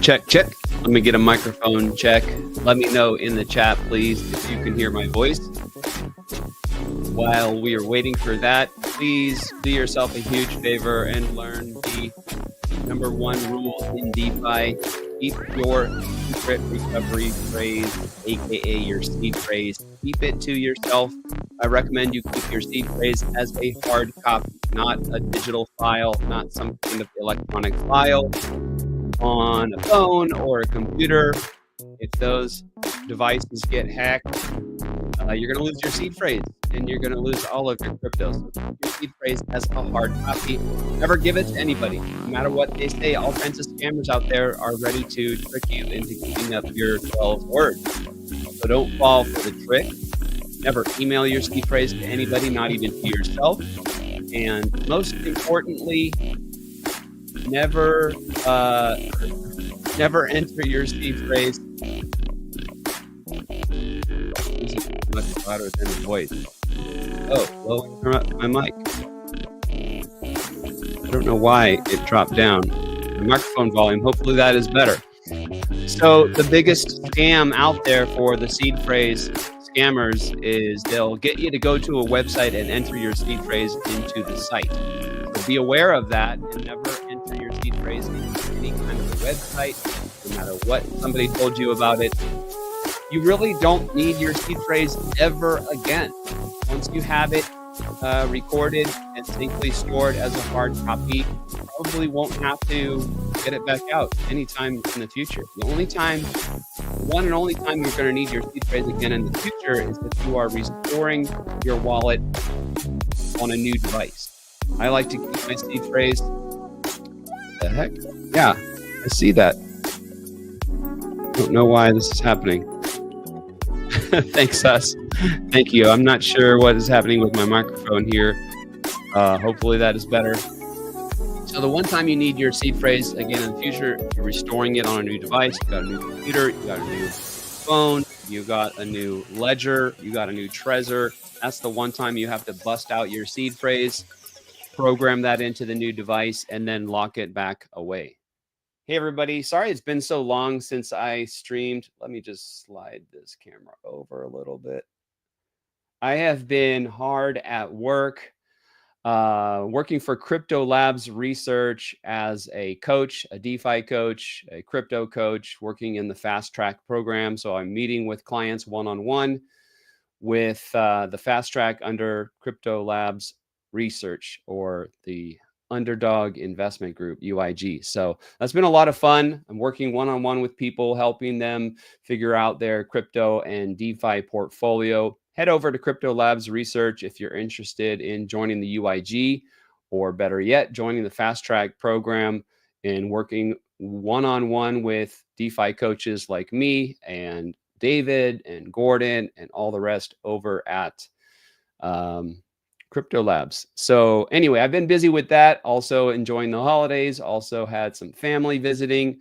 Check, check. Let me get a microphone check. Let me know in the chat, please, if you can hear my voice. While we are waiting for that, please do yourself a huge favor and learn the #1 rule in DeFi. Keep your secret recovery phrase, aka your seed phrase. Keep it to yourself. I recommend you keep your seed phrase as a hard copy, not a digital file, not some kind of electronic file on a phone or a computer. If those devices get hacked, you're going to lose your seed phrase and you're going to lose all of your cryptos. So keep your seed phrase as a hard copy. Never give it to anybody. No matter what they say, all kinds of scammers out there are ready to trick you into giving up your 12 words. So don't fall for the trick. Never email your seed phrase to anybody, not even to yourself. And most importantly, never enter your seed phrase. Much louder than the voice. Oh, well, turn up my mic. I don't know why it dropped down. The microphone volume, hopefully that is better. So the biggest scam out there for the seed phrase scammers is they'll get you to go to a website and enter your seed phrase into the site. So be aware of that and never enter your seed phrase into any kind of a website, no matter what somebody told you about it. You really don't need your seed phrase ever again. Once you have it recorded and safely stored as a hard copy, you probably won't have to get it back out anytime in the future. The one and only time you're going to need your seed phrase again in the future is if you are restoring your wallet on a new device. I like to keep my seed phrase. What the heck? Yeah, I see that. I don't know why this is happening. Thanks, us. Thank you. I'm not sure what is happening with my microphone here. Hopefully that is better. So the one time you need your seed phrase again in the future, you're restoring it on a new device. You got a new computer, you got a new phone, you got a new ledger, you got a new Trezor. That's the one time you have to bust out your seed phrase, program that into the new device, and then lock it back away. Hey, everybody. Sorry it's been so long since I streamed. Let me just slide this camera over a little bit. I have been hard at work, working for Crypto Labs Research as a coach, a DeFi coach, a crypto coach, working in the Fast Track program. So I'm meeting with clients one-on-one with the Fast Track under Crypto Labs Research, or the Underdog Investment Group, UIG. So that's been a lot of fun. I'm working one-on-one with people, helping them figure out their crypto and DeFi portfolio. Head over to Crypto Labs Research if you're interested in joining the UIG, or better yet, joining the Fast Track program and working one-on-one with DeFi coaches like me and David and Gordon and all the rest over at Crypto Labs. So anyway, I've been busy with that. Also enjoying the holidays. Also had some family visiting.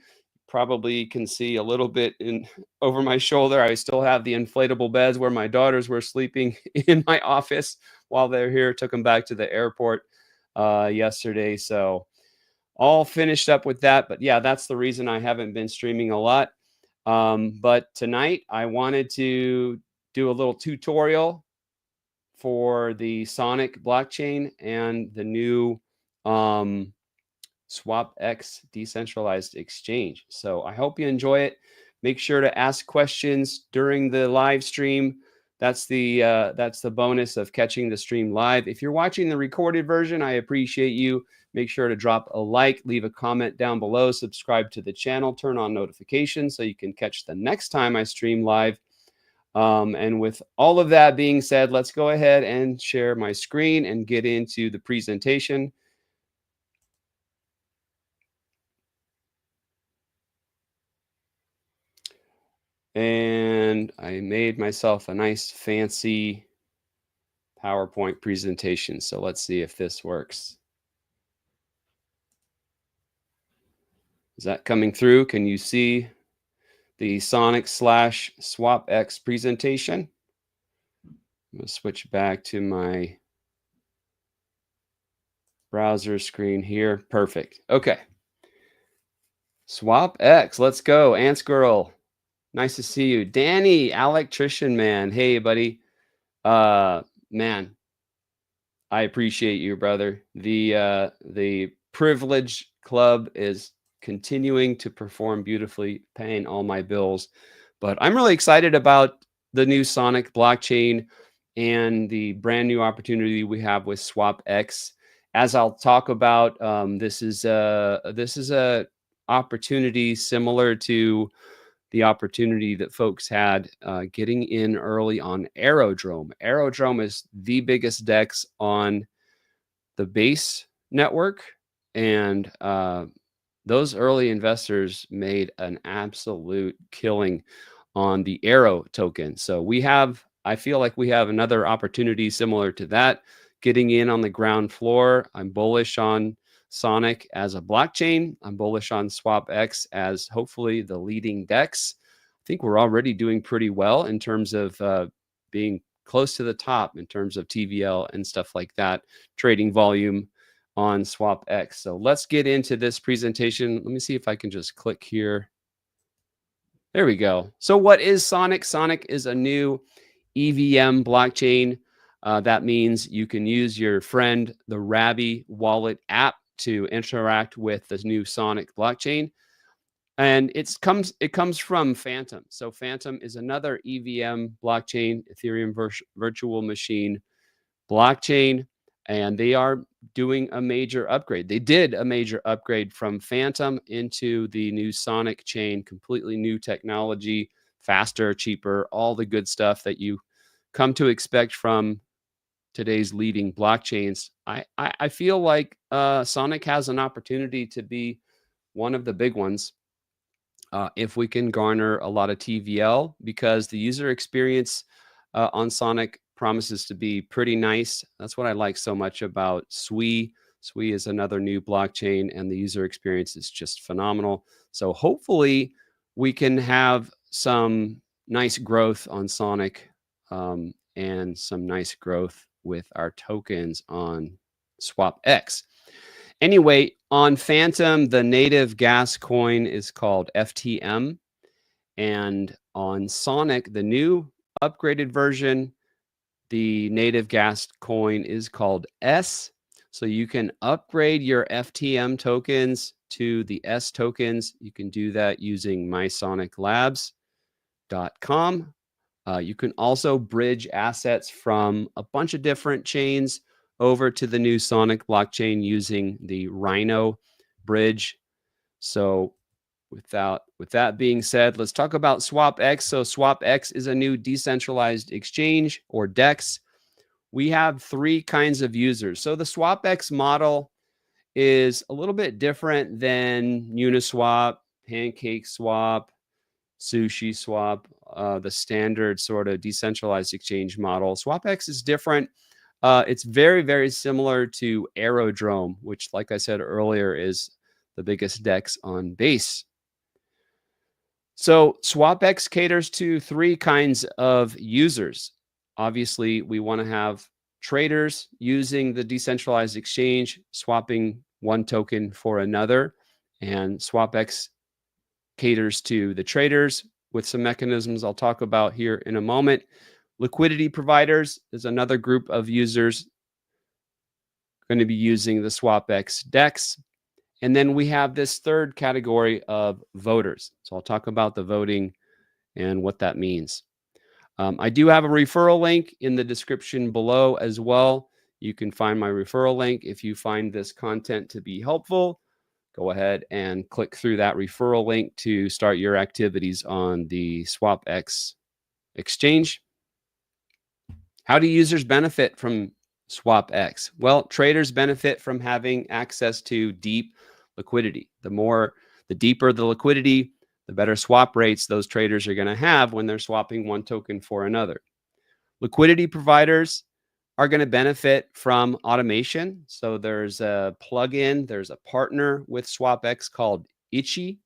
Probably can see a little bit over my shoulder. I still have the inflatable beds where my daughters were sleeping in my office while they're here. Took them back to the airport yesterday. So all finished up with that. But yeah, that's the reason I haven't been streaming a lot. But tonight I wanted to do a little tutorial for the Sonic blockchain and the new SwapX decentralized exchange. So I hope you enjoy it. Make sure to ask questions during the live stream. That's the bonus of catching the stream live. If you're watching the recorded version, I appreciate you. Make sure to drop a like, leave a comment down below, subscribe to the channel, turn on notifications so you can catch the next time I stream live. And with all of that being said, let's go ahead and share my screen and get into the presentation. And I made myself a nice fancy PowerPoint presentation. So let's see if this works. Is that coming through? Can you see the Sonic/SwapX presentation? I'm going to switch back to my browser screen here. Perfect. Okay. SwapX, let's go. Ants Girl, nice to see you. Danny, electrician man. Hey, buddy. Man, I appreciate you, brother. The Privilege Club is continuing to perform beautifully, paying all my bills. But I'm really excited about the new Sonic blockchain and the brand new opportunity we have with SwapX. As I'll talk about, this is a opportunity similar to the opportunity that folks had getting in early on Aerodrome. Aerodrome is the biggest DEX on the base network, and those early investors made an absolute killing on the Arrow token. So I feel like we have another opportunity similar to that, getting in on the ground floor. I'm bullish on Sonic as a blockchain. I'm bullish on SwapX as hopefully the leading DEX. I think we're already doing pretty well in terms of being close to the top in terms of TVL and stuff like that, trading volume on SwapX. So let's get into this presentation. Let me see if I can just click here. There we go. So what is Sonic? Sonic is a new EVM blockchain. That means you can use your friend, the Rabby wallet app, to interact with the new Sonic blockchain. And it comes from Phantom. So Phantom is another EVM blockchain, Ethereum virtual machine blockchain, and they are doing a major upgrade. They did a major upgrade from Phantom into the new Sonic chain, completely new technology, faster, cheaper, all the good stuff that you come to expect from today's leading blockchains. I feel like Sonic has an opportunity to be one of the big ones if we can garner a lot of TVL, because the user experience on Sonic promises to be pretty nice. That's what I like so much about Sui. Sui is another new blockchain, and the user experience is just phenomenal. So hopefully we can have some nice growth on Sonic and some nice growth with our tokens on SwapX. Anyway, on Phantom, the native gas coin is called FTM. And on Sonic, the new upgraded version, the native gas coin is called S. So you can upgrade your FTM tokens to the S tokens. You can do that using mysoniclabs.com. You can also bridge assets from a bunch of different chains over to the new Sonic blockchain using the Rhino bridge. So with that being said, let's talk about SwapX. So SwapX is a new decentralized exchange, or DEX. We have three kinds of users. So the SwapX model is a little bit different than Uniswap, PancakeSwap, SushiSwap, the standard sort of decentralized exchange model. SwapX is different. It's very, very similar to Aerodrome, which, like I said earlier, is the biggest DEX on base. So SwapX caters to three kinds of users. Obviously, we want to have traders using the decentralized exchange, swapping one token for another. And SwapX caters to the traders with some mechanisms I'll talk about here in a moment. Liquidity providers is another group of users going to be using the SwapX DEX. And then we have this third category of voters. So I'll talk about the voting and what that means. I do have a referral link in the description below as well. You can find my referral link. If you find this content to be helpful, go ahead and click through that referral link to start your activities on the SwapX exchange. How do users benefit from SwapX? Well, traders benefit from having access to deep liquidity. The deeper the liquidity, the better swap rates those traders are going to have when they're swapping one token for another. Liquidity providers are going to benefit from automation. So there's a plugin, there's a partner with SwapX called Ichi,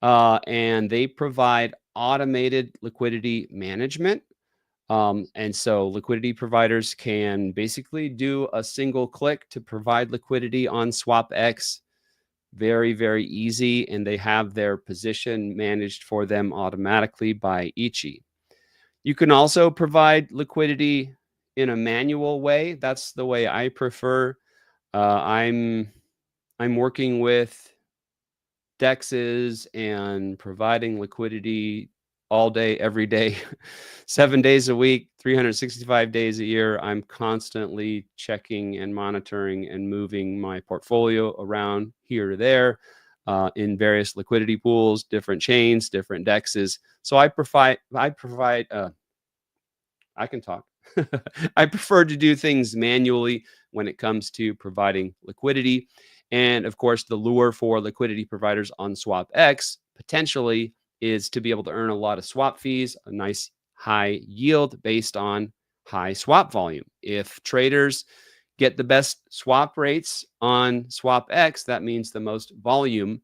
and they provide automated liquidity management. And so liquidity providers can basically do a single click to provide liquidity on SwapX, Very, very easy, and they have their position managed for them automatically by Ichi. You can also provide liquidity in a manual way. That's the way I prefer. I'm working with DEXs and providing liquidity all day, every day, 7 days a week, 365 days a year. I'm constantly checking and monitoring and moving my portfolio around here to there in various liquidity pools, different chains, different DEXs. So I can talk. I prefer to do things manually when it comes to providing liquidity. And of course, the lure for liquidity providers on SwapX potentially is to be able to earn a lot of swap fees, a nice high yield based on high swap volume. If traders get the best swap rates on SwapX, that means the most volume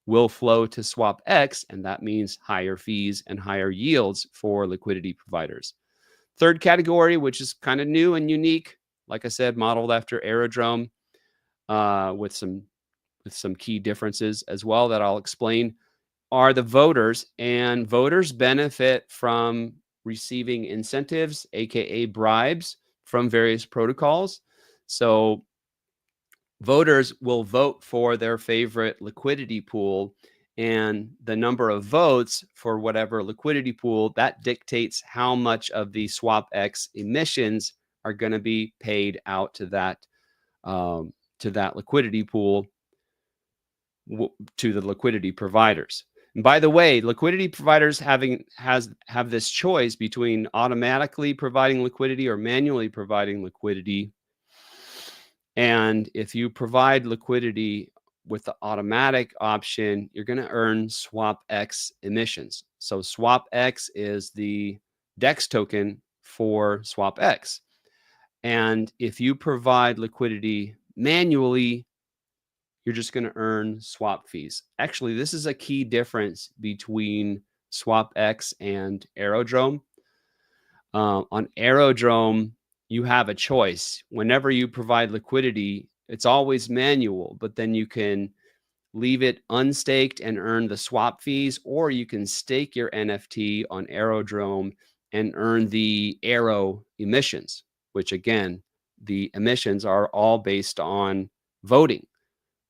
will flow to SwapX, and that means higher fees and higher yields for liquidity providers. Third category, which is kind of new and unique, like I said, modeled after Aerodrome, with some key differences as well that I'll explain, are the voters. And voters benefit from receiving incentives, aka bribes, from various protocols. So voters will vote for their favorite liquidity pool, and the number of votes for whatever liquidity pool that dictates how much of the SwapX emissions are going to be paid out to that liquidity pool, to the liquidity providers. And by the way, liquidity providers have this choice between automatically providing liquidity or manually providing liquidity. And if you provide liquidity with the automatic option, you're going to earn SwapX emissions. So SwapX is the DEX token for SwapX. And if you provide liquidity manually, you're just going to earn swap fees. Actually, this is a key difference between SwapX and Aerodrome. On Aerodrome, you have a choice. Whenever you provide liquidity, it's always manual, but then you can leave it unstaked and earn the swap fees, or you can stake your NFT on Aerodrome and earn the Aero emissions, which again, the emissions are all based on voting.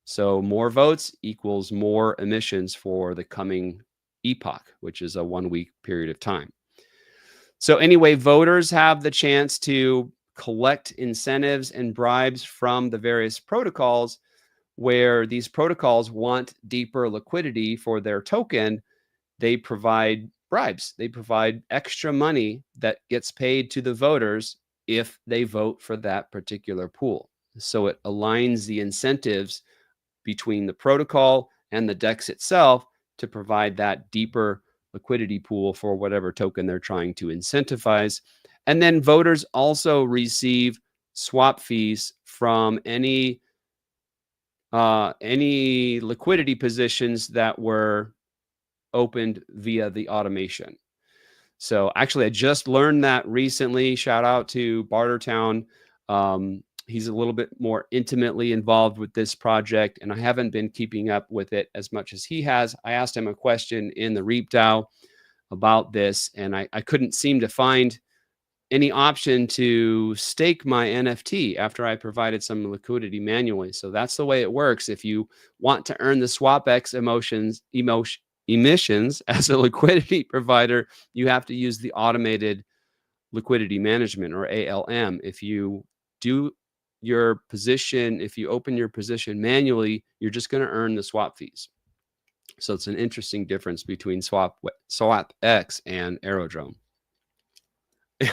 So more votes equals more emissions for the coming epoch, which is a 1-week period of time. So anyway, voters have the chance to collect incentives and bribes from the various protocols, where these protocols want deeper liquidity for their token. They provide bribes. They provide extra money that gets paid to the voters if they vote for that particular pool. So it aligns the incentives between the protocol and the DEX itself to provide that deeper liquidity pool for whatever token they're trying to incentivize. And then voters also receive swap fees from any liquidity positions that were opened via the automation. So actually, I just learned that recently. Shout out to Bartertown. He's a little bit more intimately involved with this project, and I haven't been keeping up with it as much as he has. I asked him a question in the ReapDAO about this, and I couldn't seem to find any option to stake my NFT after I provided some liquidity manually. So that's the way it works. If you want to earn the SwapX emissions as a liquidity provider, you have to use the automated liquidity management, or ALM. If you do your position, if you open your position manually, you're just going to earn the swap fees. So it's an interesting difference between SwapX and Aerodrome.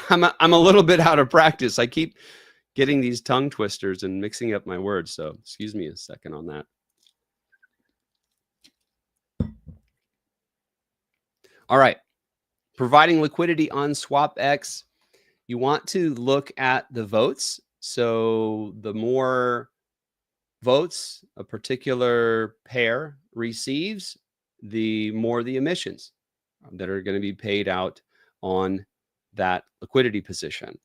I'm a little bit out of practice. I keep getting these tongue twisters and mixing up my words. So excuse me a second on that. All right. Providing liquidity on SwapX, you want to look at the votes. So the more votes a particular pair receives, the more the emissions that are going to be paid out on that liquidity position.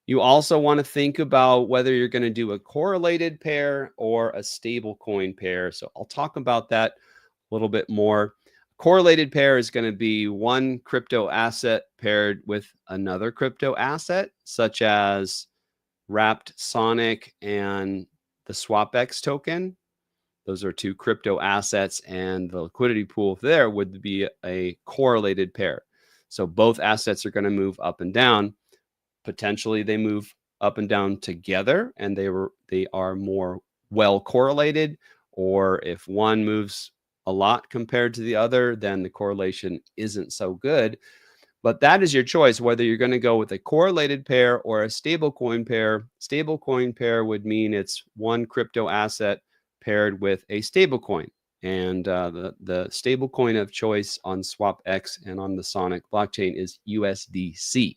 You also want to think about whether you're going to do a correlated pair or a stable coin pair. So I'll talk about that a little bit more. Correlated pair is going to be one crypto asset paired with another crypto asset, such as Wrapped Sonic and the SwapX token. Those are two crypto assets, and the liquidity pool there would be a correlated pair. So both assets are going to move up and down. Potentially they move up and down together, and they are more well correlated. Or if one moves a lot compared to the other, then the correlation isn't so good. But that is your choice, whether you're going to go with a correlated pair or a stable coin pair. Stable coin pair would mean it's one crypto asset paired with a stable coin. And the stable coin of choice on SwapX and on the Sonic blockchain is USDC.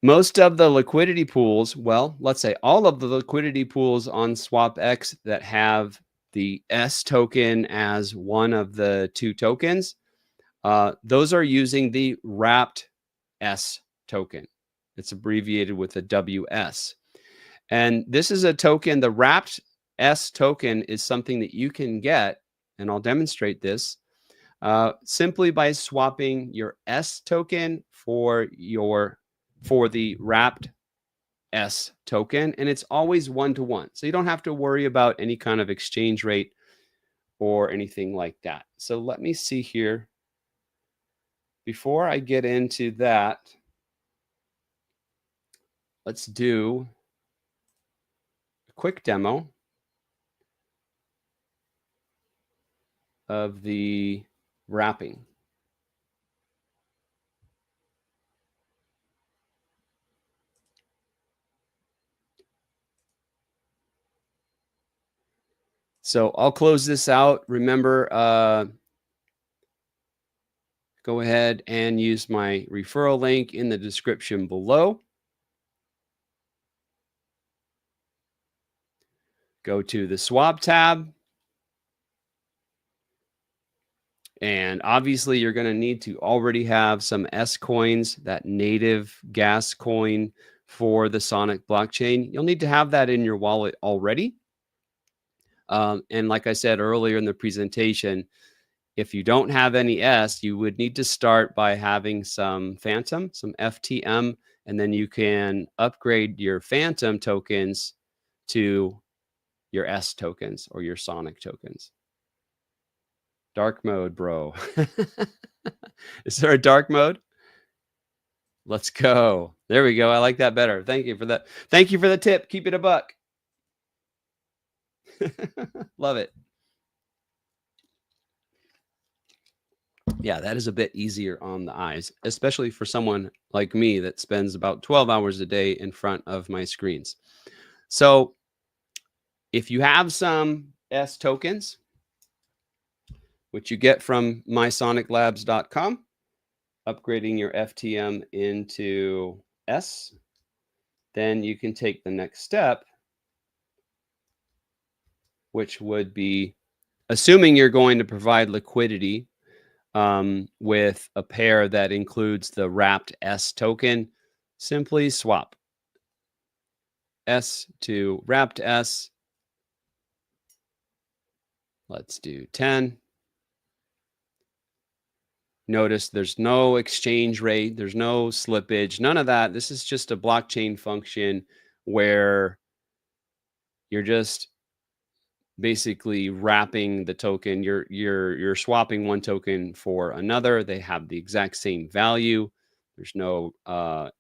Most of the liquidity pools, well, let's say all of the liquidity pools on SwapX that have the S token as one of the two tokens, those are using the wrapped S token. It's abbreviated with a WS. And this is a token, the wrapped S token is something that you can get, and I'll demonstrate this, simply by swapping your S token for the wrapped S token, and it's always 1-to-1. So you don't have to worry about any kind of exchange rate or anything like that. So let me see here. Before I get into that, let's do a quick demo of the wrapping. So I'll close this out. Remember, go ahead and use my referral link in the description below. Go to the swap tab. And obviously, you're going to need to already have some S coins, that native gas coin for the Sonic blockchain. You'll need to have that in your wallet already. And like I said earlier in the presentation, if you don't have any S, you would need to start by having some Phantom, some FTM, and then you can upgrade your Phantom tokens to your S tokens or your Sonic tokens. Dark mode, bro. Is there a dark mode? Let's go. There we go. I like that better. Thank you for that. Thank you for the tip. Keep it a buck. Love it. Yeah, that is a bit easier on the eyes, especially for someone like me that spends about 12 hours a day in front of my screens. So if you have some S tokens, which you get from mysoniclabs.com, upgrading your FTM into S, then you can take the next step, which would be, assuming you're going to provide liquidity with a pair that includes the wrapped S token, simply swap S to wrapped S. Let's do 10. Notice there's no exchange rate, there's no slippage, none of that. This is just a blockchain function where you're just basically wrapping the token. You're swapping one token for another. They have the exact same value. There's no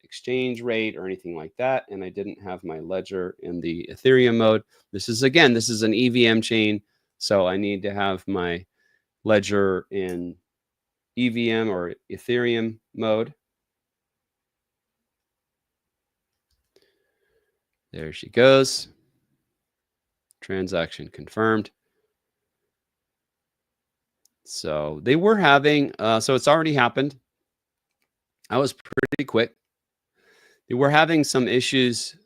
exchange rate or anything like that. And I didn't have my ledger in the Ethereum mode. This is an EVM chain, so I need to have my ledger in EVM or Ethereum mode. There she goes. Transaction confirmed. So they were having, so it's already happened. I was pretty quick. They were having some issues,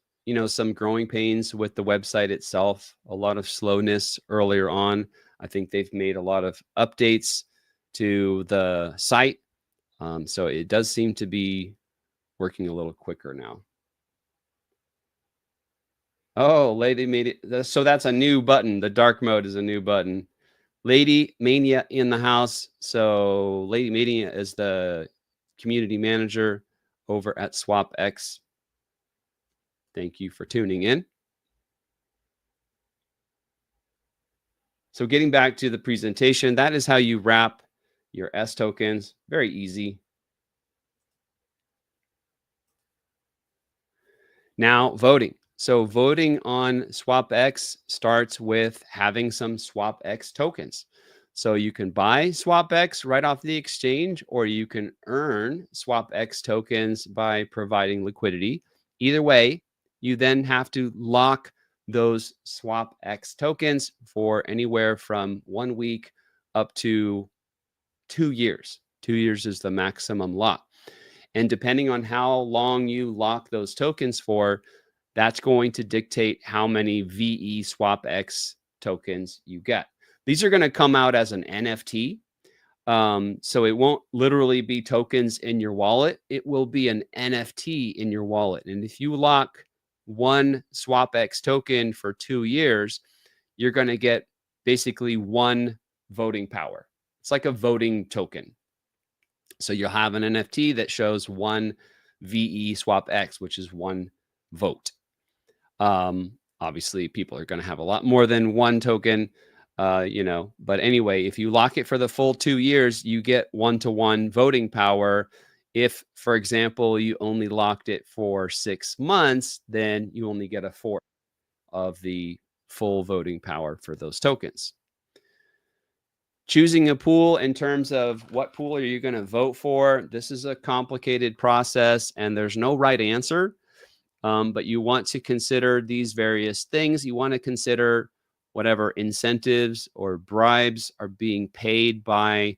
some growing pains with the website itself, a lot of slowness earlier on. I think they've made a lot of updates to the site. So it does seem to be working a little quicker now. Oh, Lady Mania. So that's a new button. The dark mode is a new button. Lady Mania in the house. So Lady Mania is the community manager over at SwapX. Thank you for tuning in. So getting back to the presentation, that is how you wrap your S tokens. Very easy. Now, voting. So voting on SwapX starts with having some SwapX tokens. So you can buy SwapX right off the exchange, or you can earn SwapX tokens by providing liquidity. Either way, you then have to lock those SwapX tokens for anywhere from 1 week up to 2 years. 2 years is the maximum lock. And depending on how long you lock those tokens for, that's going to dictate how many VE SwapX tokens you get. These are going to come out as an NFT. So it won't literally be tokens in your wallet. It will be an NFT in your wallet. And if you lock one SwapX token for 2 years, you're going to get basically one voting power. It's like a voting token. So you'll have an NFT that shows one VE SwapX, which is one vote. Obviously, people are going to have a lot more than one token, but anyway, if you lock it for the full 2 years, you get one-to-one voting power. If, for example, you only locked it for 6 months, then you only get a fourth of the full voting power for those tokens. Choosing a pool in terms of what pool are you going to vote for, this is a complicated process and there's no right answer. But you want to consider these various things. You want to consider whatever incentives or bribes are being paid by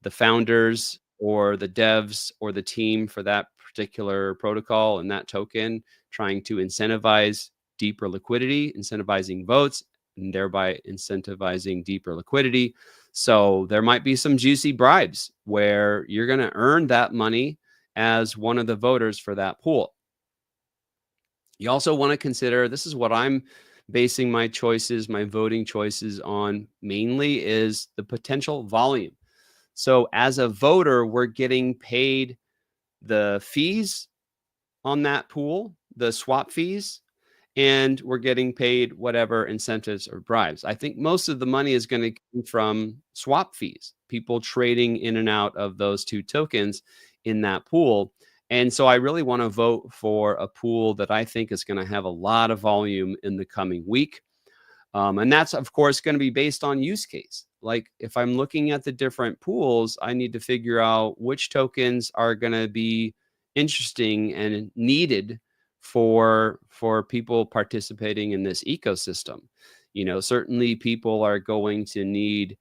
the founders or the devs or the team for that particular protocol and that token, trying to incentivize deeper liquidity, incentivizing votes, and thereby incentivizing deeper liquidity. So there might be some juicy bribes where you're going to earn that money as one of the voters for that pool. You also want to consider, this is what I'm basing my choices, my voting choices on mainly, is the potential volume. So as a voter, we're getting paid the fees on that pool, the swap fees, and we're getting paid whatever incentives or bribes. I think most of the money is going to come from swap fees, people trading in and out of those two tokens in that pool. And so I really want to vote for a pool that I think is going to have a lot of volume in the coming week. And that's, of course, going to be based on use case. Like if I'm looking at the different pools, I need to figure out which tokens are going to be interesting and needed for people participating in this ecosystem. Certainly people are going to need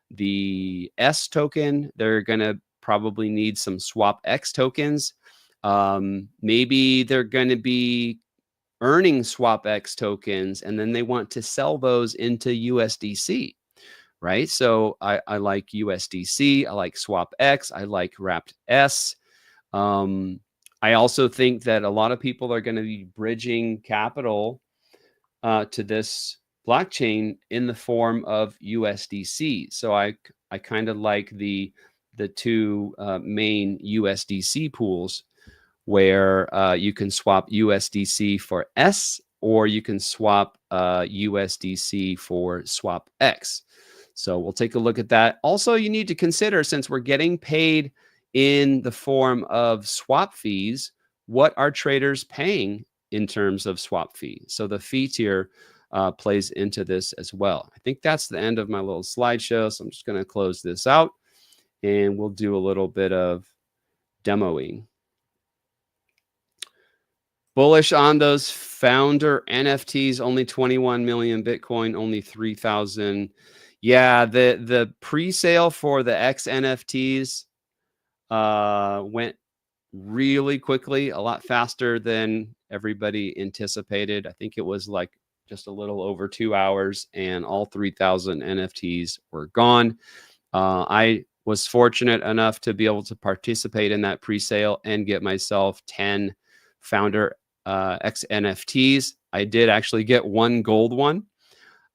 the S token. They're going to probably need some SwapX tokens. Maybe they're going to be earning SwapX tokens, and then they want to sell those into USDC, right? So I like USDC, I like SwapX, I like Wrapped S. I also think that a lot of people are going to be bridging capital to this blockchain in the form of USDC. So I kind of like the two main USDC pools, where you can swap USDC for S, or you can swap USDC for SwapX. So we'll take a look at that. Also, you need to consider, since we're getting paid in the form of swap fees, what are traders paying in terms of swap fees? So the fee tier plays into this as well. I think that's the end of my little slideshow. So I'm just going to close this out and we'll do a little bit of demoing. Bullish on those founder NFTs, only 21 million Bitcoin, only 3,000. Yeah, the pre-sale for the X NFTs went really quickly, a lot faster than everybody anticipated. I think it was like just a little over 2 hours and all 3,000 NFTs were gone. I was fortunate enough to be able to participate in that pre-sale and get myself 10 founder X NFTs. I did actually get one gold one.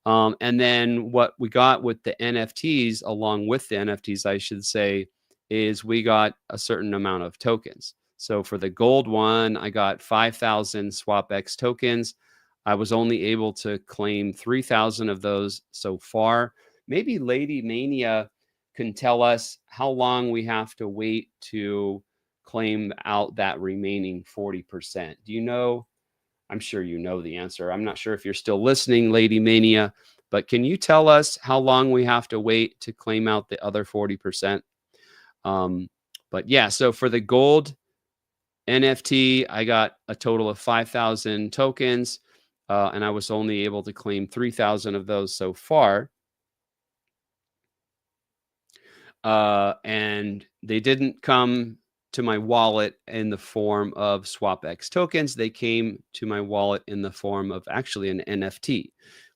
And then what we got with the NFTs, along with the NFTs, I should say, is we got a certain amount of tokens. So for the gold one, I got 5,000 SwapX tokens. I was only able to claim 3,000 of those so far. Maybe Lady Mania can tell us how long we have to wait to claim out that remaining 40%. Do you know? I'm sure you know the answer. I'm not sure if you're still listening, Lady Mania, but can you tell us how long we have to wait to claim out the other 40%? But yeah, so for the gold NFT, I got a total of 5,000 tokens, and I was only able to claim 3,000 of those so far. And they didn't come to my wallet in the form of SwapX tokens. They came to my wallet in the form of actually an NFT.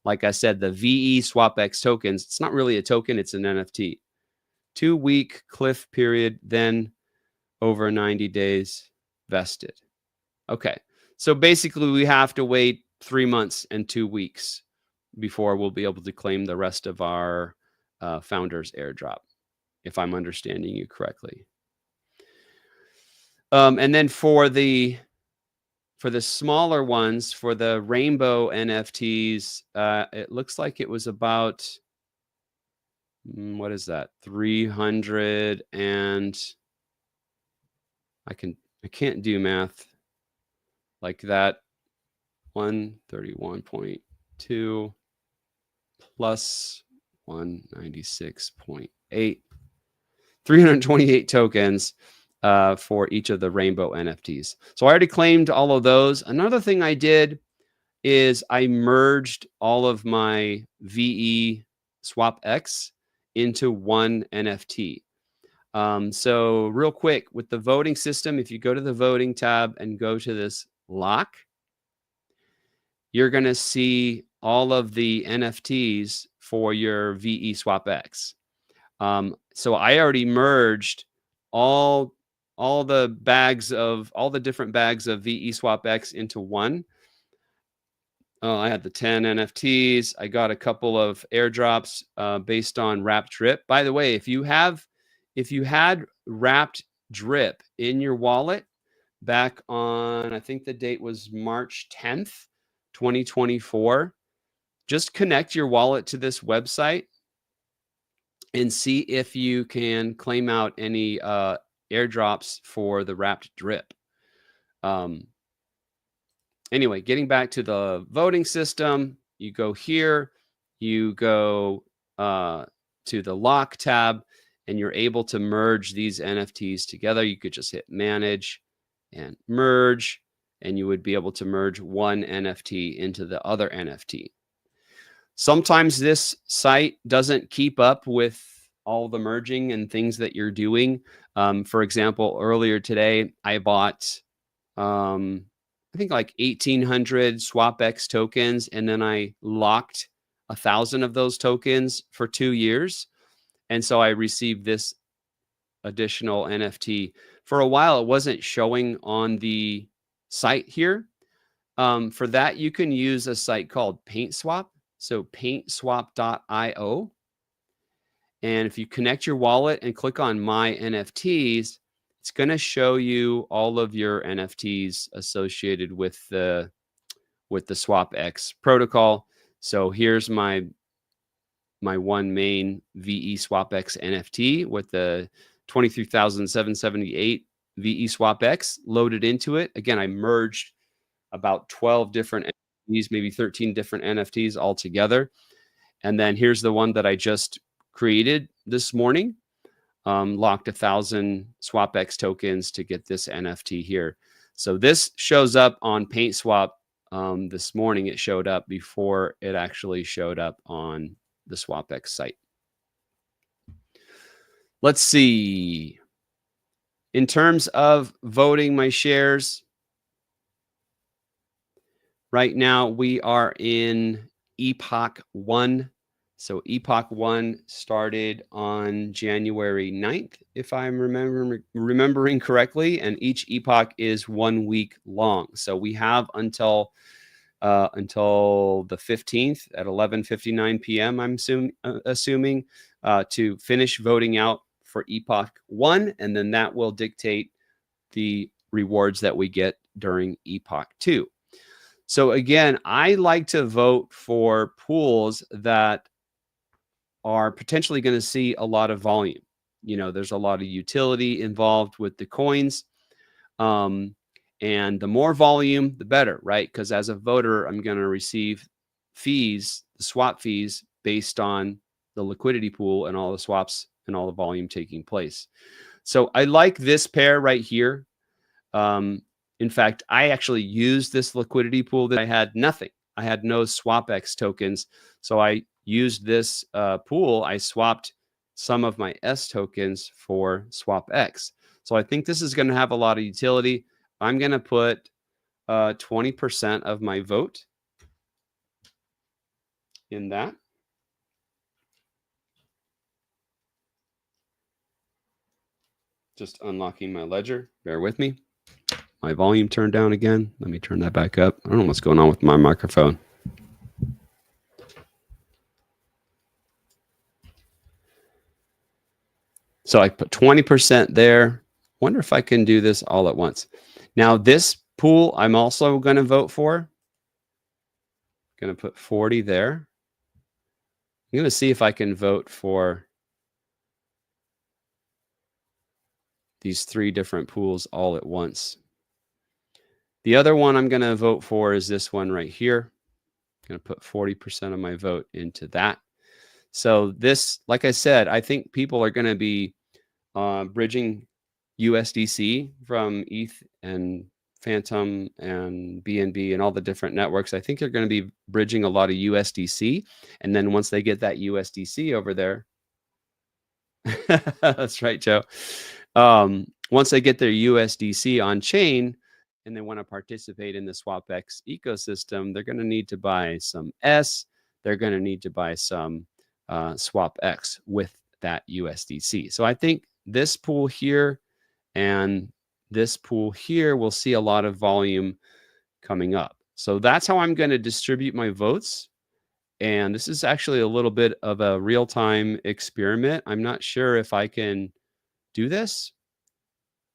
Like I said, the VE SwapX tokens, it's not really a token, it's an NFT. 2-week cliff period, then over 90 days vested. Okay, so basically we have to wait 3 months and 2 weeks before we'll be able to claim the rest of our founders airdrop, if I'm understanding you correctly. And then for the smaller ones, for the rainbow NFTs, it looks like it was about, what is that? 300 and I can't do math like that. 131.2 plus 196.8. 328 tokens for each of the rainbow NFTs. So I already claimed all of those. Another thing I did is I merged all of my VE SwapX into one NFT. So real quick, with the voting system, if you go to the voting tab and go to this lock, you're going to see all of the NFTs for your VE SwapX. So I already merged all the different bags of VE SwapX into one. I had the 10 NFTs. I got a couple of airdrops based on wrapped drip. By the way, if you had wrapped drip in your wallet back on, I think the date was March 10th, 2024, just connect your wallet to this website and see if you can claim out any airdrops for the wrapped drip. Anyway, getting back to the voting system, you go here, you go to the lock tab, and you're able to merge these NFTs together. You could just hit manage and merge, and you would be able to merge one NFT into the other NFT. Sometimes this site doesn't keep up with all the merging and things that you're doing. For example, earlier today, I bought, I think like 1,800 SwapX tokens, and then I locked 1,000 of those tokens for 2 years. And so I received this additional NFT. For a while, it wasn't showing on the site here. For that, you can use a site called PaintSwap. So paintswap.io. And if you connect your wallet and click on My NFTs, it's going to show you all of your NFTs associated with the SwapX protocol. So here's my one main VE SwapX NFT with the 23,778 VE SwapX loaded into it. Again, I merged about 12 different NFTs, maybe 13 different NFTs all together. And then here's the one that I just created this morning. Locked 1,000 SwapX tokens to get this NFT here. So this shows up on PaintSwap. This morning it showed up before it actually showed up on the SwapX site. Let's see. In terms of voting my shares, right now we are in Epoch 1. So Epoch 1 started on January 9th, if I'm remembering correctly, and each epoch is 1 week long. So we have until the 15th at 11:59 p.m. I'm assuming to finish voting out for Epoch 1, and then that will dictate the rewards that we get during Epoch 2. So again, I like to vote for pools that are potentially going to see a lot of volume. You know, there's a lot of utility involved with the coins. And the more volume, the better, right? Because as a voter, I'm going to receive fees, the swap fees, based on the liquidity pool and all the swaps and all the volume taking place. So I like this pair right here. In fact, I actually used this liquidity pool that I had nothing. I had no SwapX tokens. So I used this pool. I swapped some of my S tokens for SwapX. So I think this is going to have a lot of utility. I'm going to put 20% of my vote in that. Just unlocking my ledger. Bear with me. My volume turned down again. Let me turn that back up. I don't know what's going on with my microphone. So I put 20% there. Wonder if I can do this all at once. Now this pool I'm also going to vote for. Going to put 40 there. I'm going to see if I can vote for these 3 different pools all at once. The other one I'm going to vote for is this one right here. I'm going to put 40% of my vote into that. So this, like I said, I think people are going to be bridging USDC from ETH and Phantom and BNB and all the different networks. I think they're going to be bridging a lot of USDC. And then once they get that USDC over there, that's right, Joe. Once they get their USDC on chain and they want to participate in the SwapX ecosystem, they're going to need to buy some S. They're going to need to buy some SwapX with that USDC. So I think this pool here and this pool here will see a lot of volume coming up. So that's how I'm going to distribute my votes. And this is actually a little bit of a real-time experiment. I'm not sure if I can do this,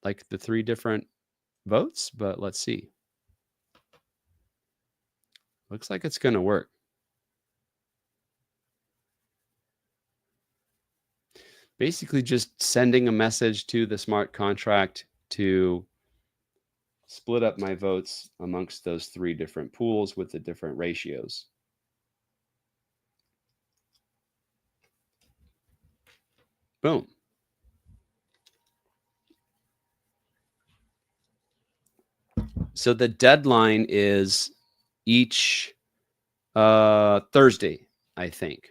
like the 3 different votes, but let's see. Looks like it's going to work. Basically just sending a message to the smart contract to split up my votes amongst those 3 different pools with the different ratios. Boom. So the deadline is each Thursday, I think,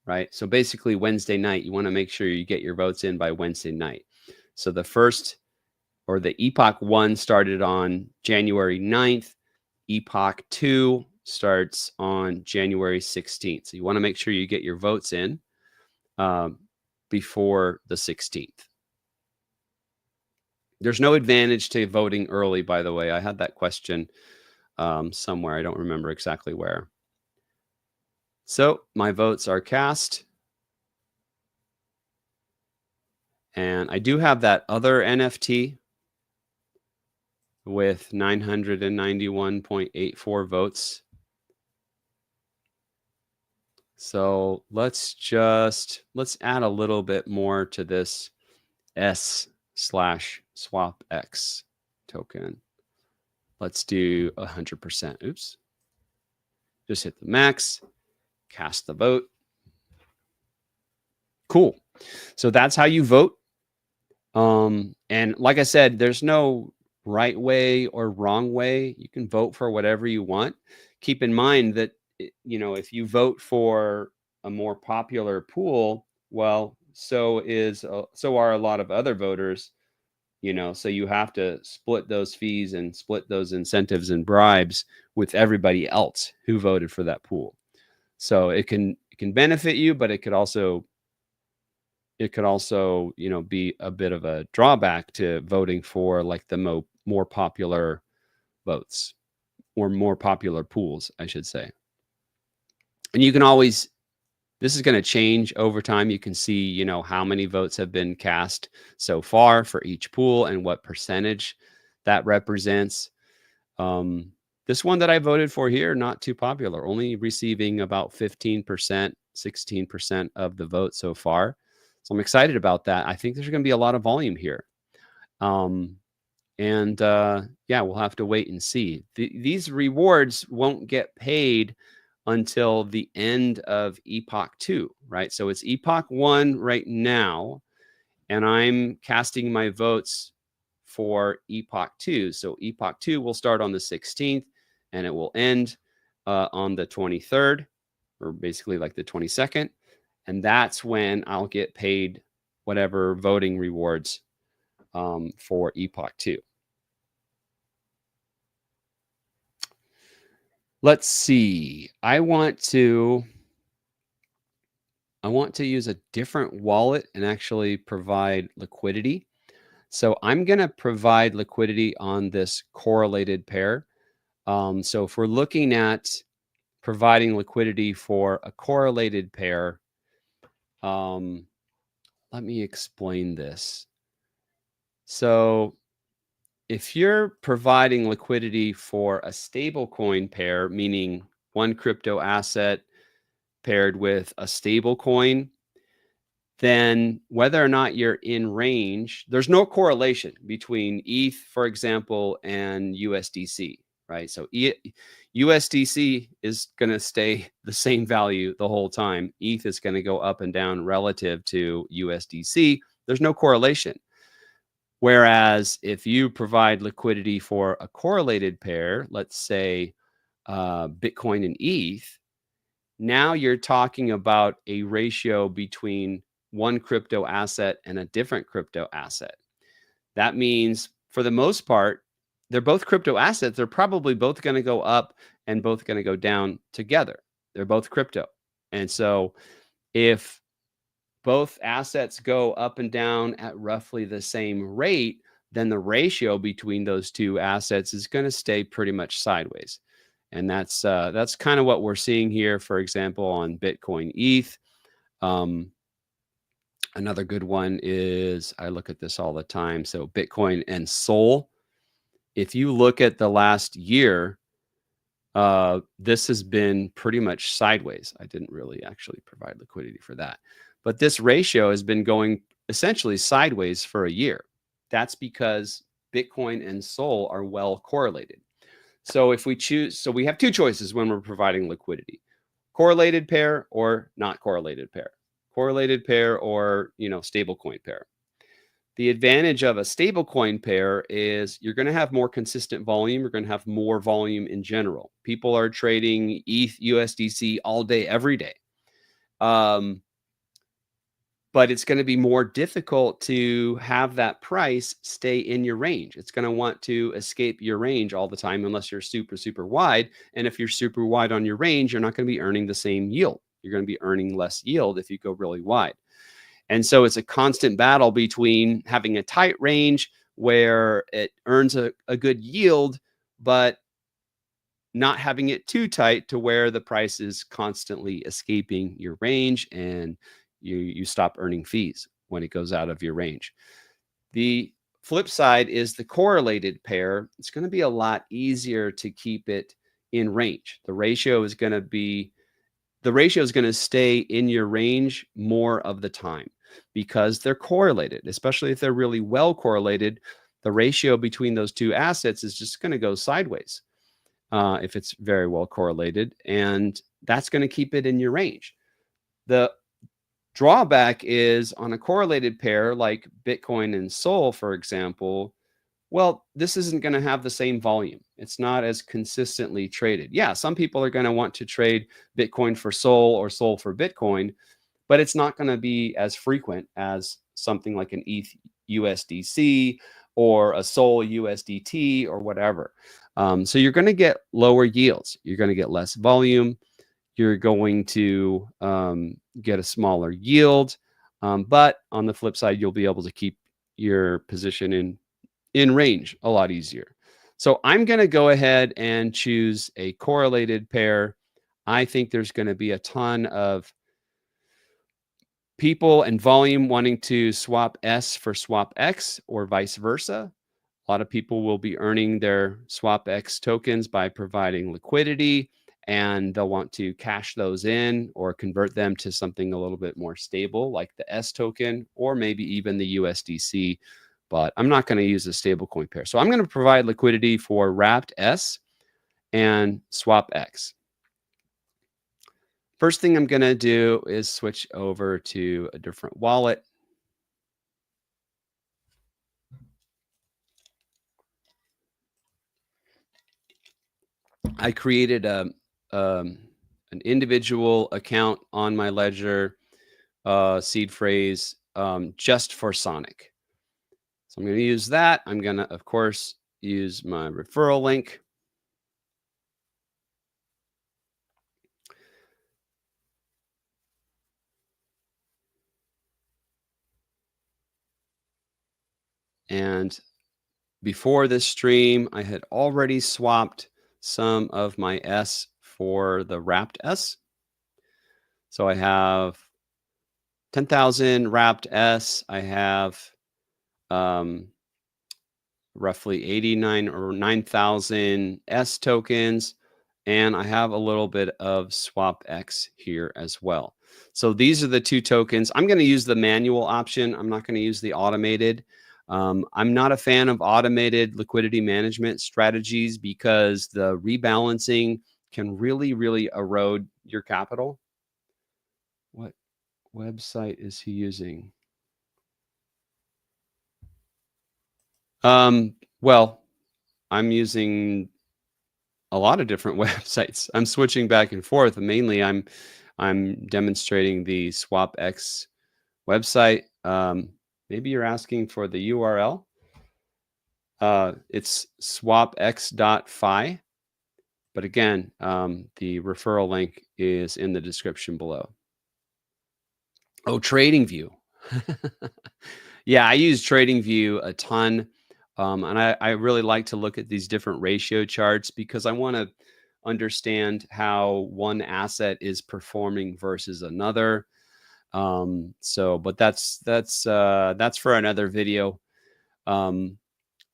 right? So basically Wednesday night, you want to make sure you get your votes in by Wednesday night. So the first, or the Epoch 1 started on January 9th. Epoch 2 starts on January 16th. So you want to make sure you get your votes in before the 16th. There's no advantage to voting early, by the way. I had that question somewhere. I don't remember exactly where. So my votes are cast. And I do have that other NFT with 991.84 votes. So let's add a little bit more to this S/SwapX token. Let's do 100%. Oops. Just hit the max, cast the vote. Cool. So that's how you vote. And like I said, there's no right way or wrong way. You can vote for whatever you want. Keep in mind that, you know, if you vote for a more popular pool, well, so are a lot of other voters, you know, so you have to split those fees and split those incentives and bribes with everybody else who voted for that pool. So it can it can benefit you, but it could also be a bit of a drawback to voting for like the more popular votes, or more popular pools, I should say. And you can always, this is going to change over time. You can see, how many votes have been cast so far for each pool and what percentage that represents. This one that I voted for here, not too popular, only receiving about 15%, 16% of the vote so far. So I'm excited about that. I think there's going to be a lot of volume here. Yeah, we'll have to wait and see. These rewards won't get paid until the end of Epoch 2, right? So it's Epoch 1 right now, and I'm casting my votes for Epoch 2. So Epoch 2 will start on the 16th, and it will end on the 23rd, or basically like the 22nd. And that's when I'll get paid whatever voting rewards for Epoch 2. Let's see. I want to use a different wallet and actually provide liquidity. So I'm going to provide liquidity on this correlated pair. So if we're looking at providing liquidity for a correlated pair, let me explain this. So if you're providing liquidity for a stablecoin pair, meaning one crypto asset paired with a stable coin, then whether or not you're in range, there's no correlation between ETH, for example, and USDC, right? So USDC is going to stay the same value the whole time. ETH is going to go up and down relative to USDC. There's no correlation. Whereas if you provide liquidity for a correlated pair, let's say Bitcoin and ETH, now you're talking about a ratio between one crypto asset and a different crypto asset. That means for the most part, they're both crypto assets. They're probably both going to go up and both going to go down together. They're both crypto. And so if both assets go up and down at roughly the same rate, then the ratio between those two assets is going to stay pretty much sideways. And that's kind of what we're seeing here, for example, on Bitcoin ETH. Another good one is, I look at this all the time, so Bitcoin and Sol. If you look at the last year, this has been pretty much sideways. I didn't really actually provide liquidity for that. But this ratio has been going essentially sideways for a year. That's because Bitcoin and Sol are well correlated. So if we choose, so we have two choices when we're providing liquidity: correlated pair or not correlated pair, correlated pair or, stablecoin pair. The advantage of a stablecoin pair is you're going to have more consistent volume. You're going to have more volume in general. People are trading ETH, USDC all day, every day. But it's going to be more difficult to have that price stay in your range. It's going to want to escape your range all the time unless you're super, super wide. And if you're super wide on your range, you're not going to be earning the same yield. You're going to be earning less yield if you go really wide. And so it's a constant battle between having a tight range where it earns a good yield, but not having it too tight to where the price is constantly escaping your range and you stop earning fees when it goes out of your range. The flip side is the correlated pair. It's going to be a lot easier to keep it in range. The ratio is going to stay in your range more of the time because they're correlated, especially if they're really well correlated. The ratio between those two assets is just going to go sideways if it's very well correlated, and that's going to keep it in your range. The drawback is on a correlated pair like Bitcoin and Sol, for example, well, this isn't going to have the same volume. It's not as consistently traded. Yeah, some people are going to want to trade Bitcoin for Sol or Sol for Bitcoin, but it's not going to be as frequent as something like an ETH USDC or a Sol USDT or whatever. So you're going to get lower yields. You're going to get less volume. you're going to get a smaller yield. But on the flip side, you'll be able to keep your position in range a lot easier. So I'm going to go ahead and choose a correlated pair. I think there's going to be a ton of people and volume wanting to swap S for SwapX or vice versa. A lot of people will be earning their SwapX tokens by providing liquidity, and they'll want to cash those in or convert them to something a little bit more stable like the S token or maybe even the USDC. But I'm not going to use a stablecoin pair. So I'm going to provide liquidity for Wrapped S and SwapX. First thing I'm going to do is switch over to a different wallet. I created an individual account on my ledger seed phrase just for Sonic. So I'm going to use that. I'm going to, of course, use my referral link. And before this stream, I had already swapped some of my S for the wrapped S. So I have 10,000 wrapped S. I have roughly 89 or 9,000 S tokens. And I have a little bit of SwapX here as well. So these are the two tokens. I'm going to use the manual option. I'm not going to use the automated. I'm not a fan of automated liquidity management strategies because the rebalancing can really erode your capital. What website is he using? Well, I'm using a lot of different websites. I'm switching back and forth. Mainly, I'm demonstrating the SwapX website. Maybe you're asking for the URL. It's swapx.fi. But again, the referral link is in the description below. Oh, TradingView. Yeah, I use TradingView a ton. And I really like to look at these different ratio charts because I want to understand how one asset is performing versus another. But that's for another video. I'm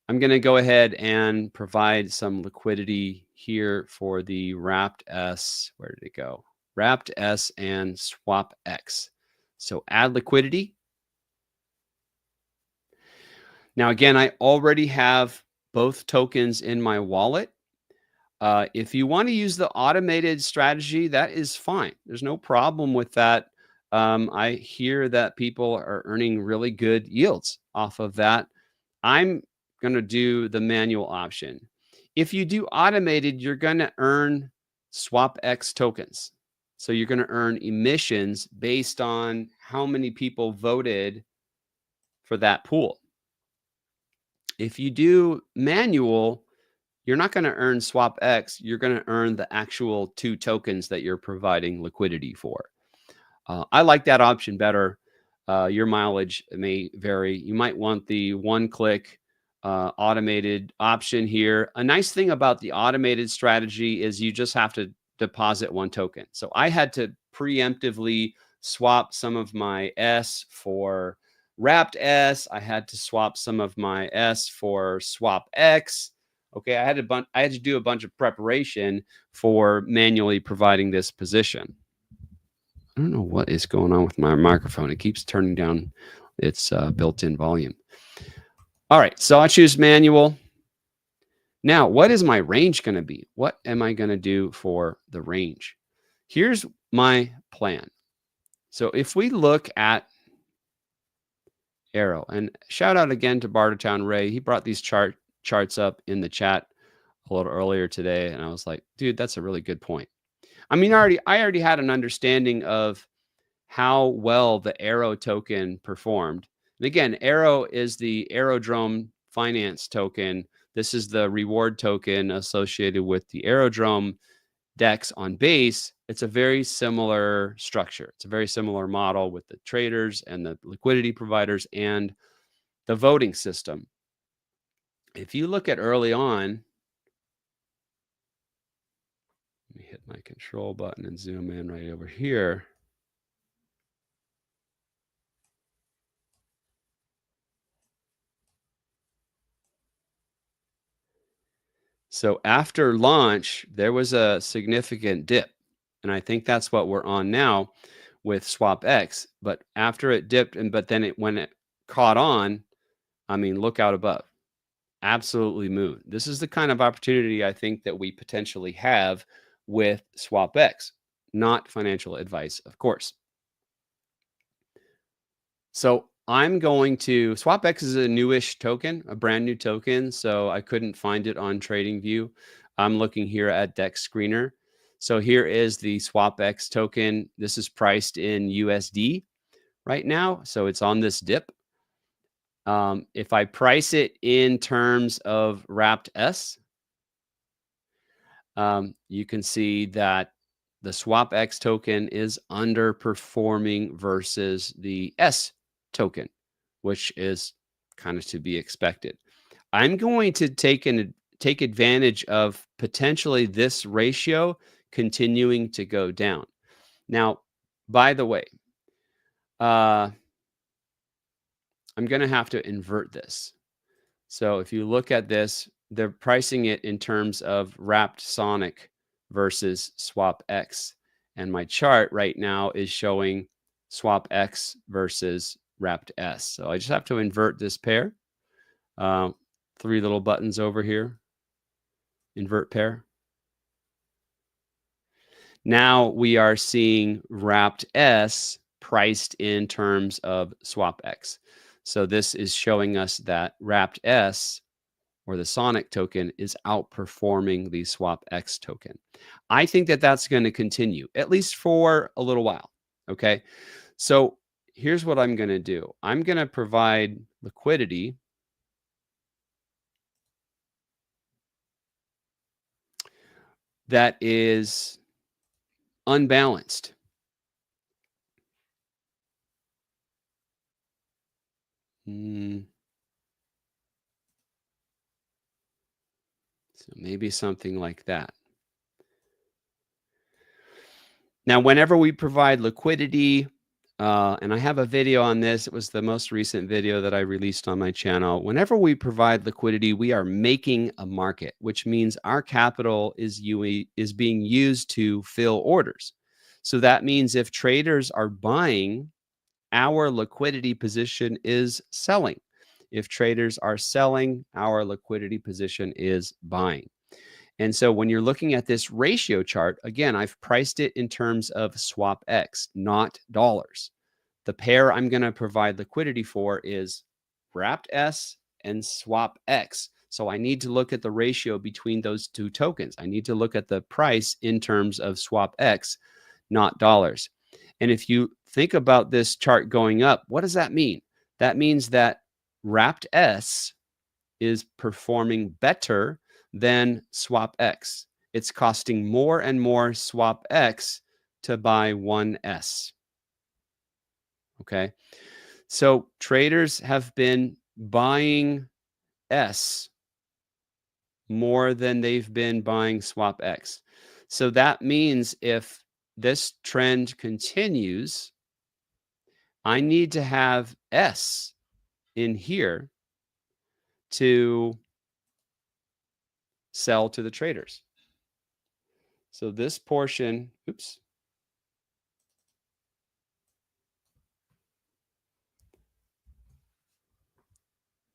going to go ahead and provide some liquidity here for the Wrapped S. Where did it go? Wrapped S and SwapX. So add liquidity. Now, again, I already have both tokens in my wallet. If you want to use the automated strategy, that is fine. There's no problem with that. I hear that people are earning really good yields off of that. I'm going to do the manual option. If you do automated, you're going to earn SwapX tokens. So you're going to earn emissions based on how many people voted for that pool. If you do manual, you're not going to earn SwapX. You're going to earn the actual two tokens that you're providing liquidity for. I like that option better. Your mileage may vary. You might want the one-click automated option here. A nice thing about the automated strategy is you just have to deposit one token. So I had to preemptively swap some of my S for Wrapped S. I had to swap some of my S for SwapX. Okay, I had to do a bunch of preparation for manually providing this position. I don't know what is going on with my microphone. It keeps turning down its built-in volume. All right, so I choose manual. Now, what is my range going to be? What am I going to do for the range? Here's my plan. So if we look at Arrow, and shout out again to Bartertown Ray. He brought these charts up in the chat a little earlier today, and I was like, dude, that's a really good point. I mean, I already had an understanding of how well the Arrow token performed. And again, Arrow is the Aerodrome Finance token. This is the reward token associated with the Aerodrome. DEX on Base, it's a very similar structure. It's a very similar model with the traders and the liquidity providers and the voting system. If you look at early on, let me hit my control button and zoom in right over here. So after launch, there was a significant dip. And I think that's what we're on now with SwapX. But after it dipped, but then when it caught on, I mean, look out above. Absolutely moon. This is the kind of opportunity I think that we potentially have with SwapX. Not financial advice, of course. So I'm going to, SwapX is a newish token, a brand new token. So I couldn't find it on TradingView. I'm looking here at Dex Screener. So here is the SwapX token. This is priced in USD right now. So it's on this dip. If I price it in terms of wrapped S, you can see that the SwapX token is underperforming versus the S token, which is kind of to be expected. I'm going to take advantage of potentially this ratio continuing to go down. Now, by the way, I'm going to have to invert this. So if you look at this, they're pricing it in terms of wrapped Sonic versus SwapX. And my chart right now is showing SwapX versus wrapped S. So I just have to invert this pair. 3 little buttons over here. Invert pair. Now we are seeing wrapped S priced in terms of SwapX. So this is showing us that wrapped S, or the Sonic token, is outperforming the SwapX token. I think that that's going to continue, at least for a little while. Okay. So here's what I'm going to do. I'm going to provide liquidity that is unbalanced. So maybe something like that. Now, whenever we provide liquidity, and I have a video on this, it was the most recent video that I released on my channel. Whenever we provide liquidity, we are making a market, which means our capital is being used to fill orders. So that means if traders are buying, our liquidity position is selling. If traders are selling, our liquidity position is buying. And so when you're looking at this ratio chart, again, I've priced it in terms of SwapX, not dollars. The pair I'm going to provide liquidity for is wrapped S and SwapX. So I need to look at the ratio between those two tokens. I need to look at the price in terms of SwapX, not dollars. And if you think about this chart going up, what does that mean? That means that wrapped S is performing better than SwapX. It's costing more and more SwapX to buy one S. Okay. So traders have been buying S more than they've been buying SwapX. So that means if this trend continues, I need to have S in here to sell to the traders. So this portion, oops.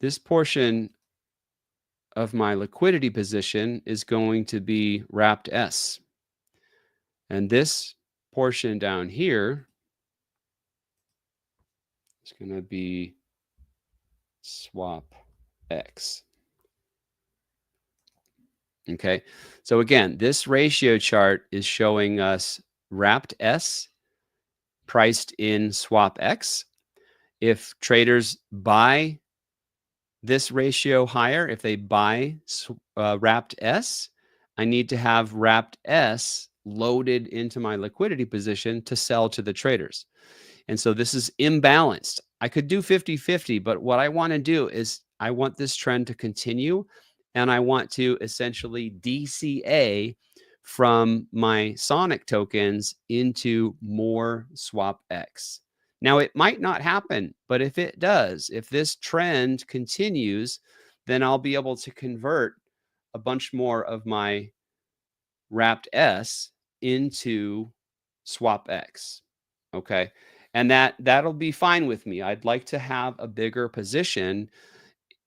This portion of my liquidity position is going to be wrapped S. And this portion down here is going to be SwapX. Okay. So again, this ratio chart is showing us wrapped S priced in SwapX. If traders buy this ratio higher, if they buy wrapped S, I need to have wrapped S loaded into my liquidity position to sell to the traders. And so this is imbalanced. I could do 50-50, but what I want to do is I want this trend to continue, and I want to essentially DCA from my Sonic tokens into more SwapX. Now, it might not happen, but if it does, if this trend continues, then I'll be able to convert a bunch more of my wrapped S into SwapX. Okay. And that'll be fine with me. I'd like to have a bigger position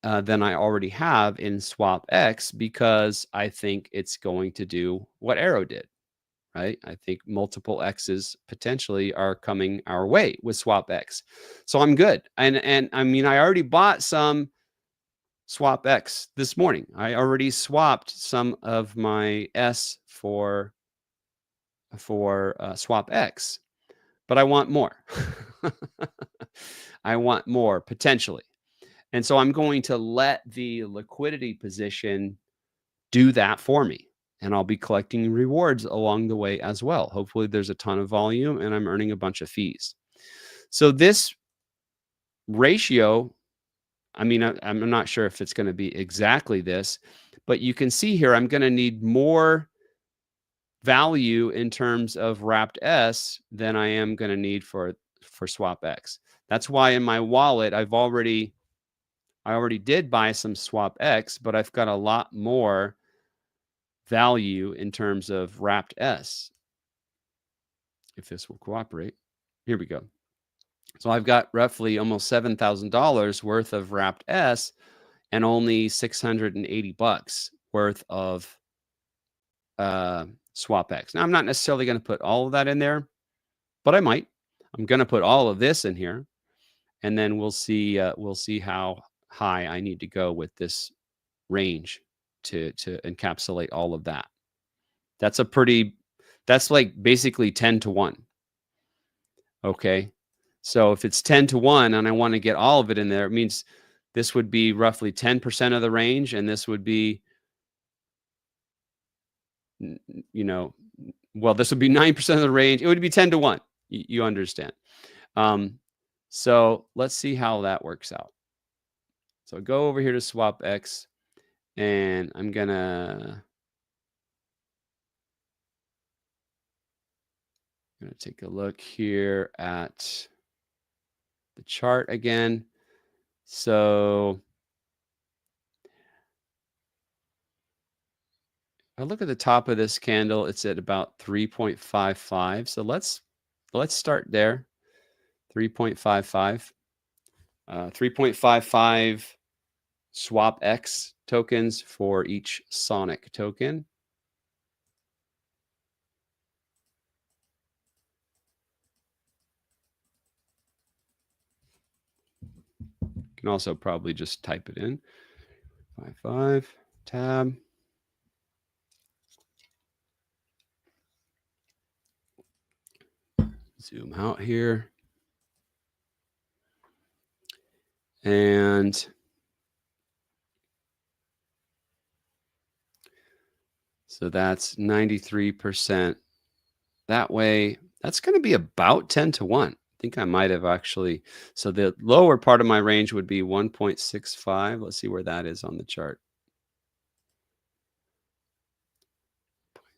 than I already have in SwapX because I think it's going to do what Arrow did, right? I think multiple X's potentially are coming our way with SwapX. So I'm good. And I mean, I already bought some SwapX this morning. I already swapped some of my S for SwapX, but I want more. I want more potentially. And so I'm going to let the liquidity position do that for me. And I'll be collecting rewards along the way as well. Hopefully there's a ton of volume and I'm earning a bunch of fees. So this ratio, I mean, I'm not sure if it's going to be exactly this, but you can see here, I'm going to need more value in terms of wrapped S than I am going to need for SwapX. That's why in my wallet, I already did buy some SwapX, but I've got a lot more value in terms of wrapped S. If this will cooperate. Here we go. So I've got roughly almost $7,000 worth of wrapped S and only $680 worth of SwapX. Now I'm not necessarily going to put all of that in there, but I might. I'm going to put all of this in here, and then we'll see how high I need to go with this range to encapsulate all of that. That's like basically 10 to 1. Okay. So if it's 10 to 1 and I want to get all of it in there, it means this would be roughly 10% of the range, and this would be, well, this would be 9% of the range. It would be 10 to 1. You understand. So let's see how that works out. So go over here to SwapX, and I'm gonna take a look here at the chart again. So I look at the top of this candle, it's at about 3.55. So let's start there. 3.55. 3.55 SwapX tokens for each Sonic token. You can also probably just type it in. 55 tab. Zoom out here. And so that's 93%. That way, that's going to be about 10 to 1. I think I might have actually. So the lower part of my range would be 1.65. Let's see where that is on the chart.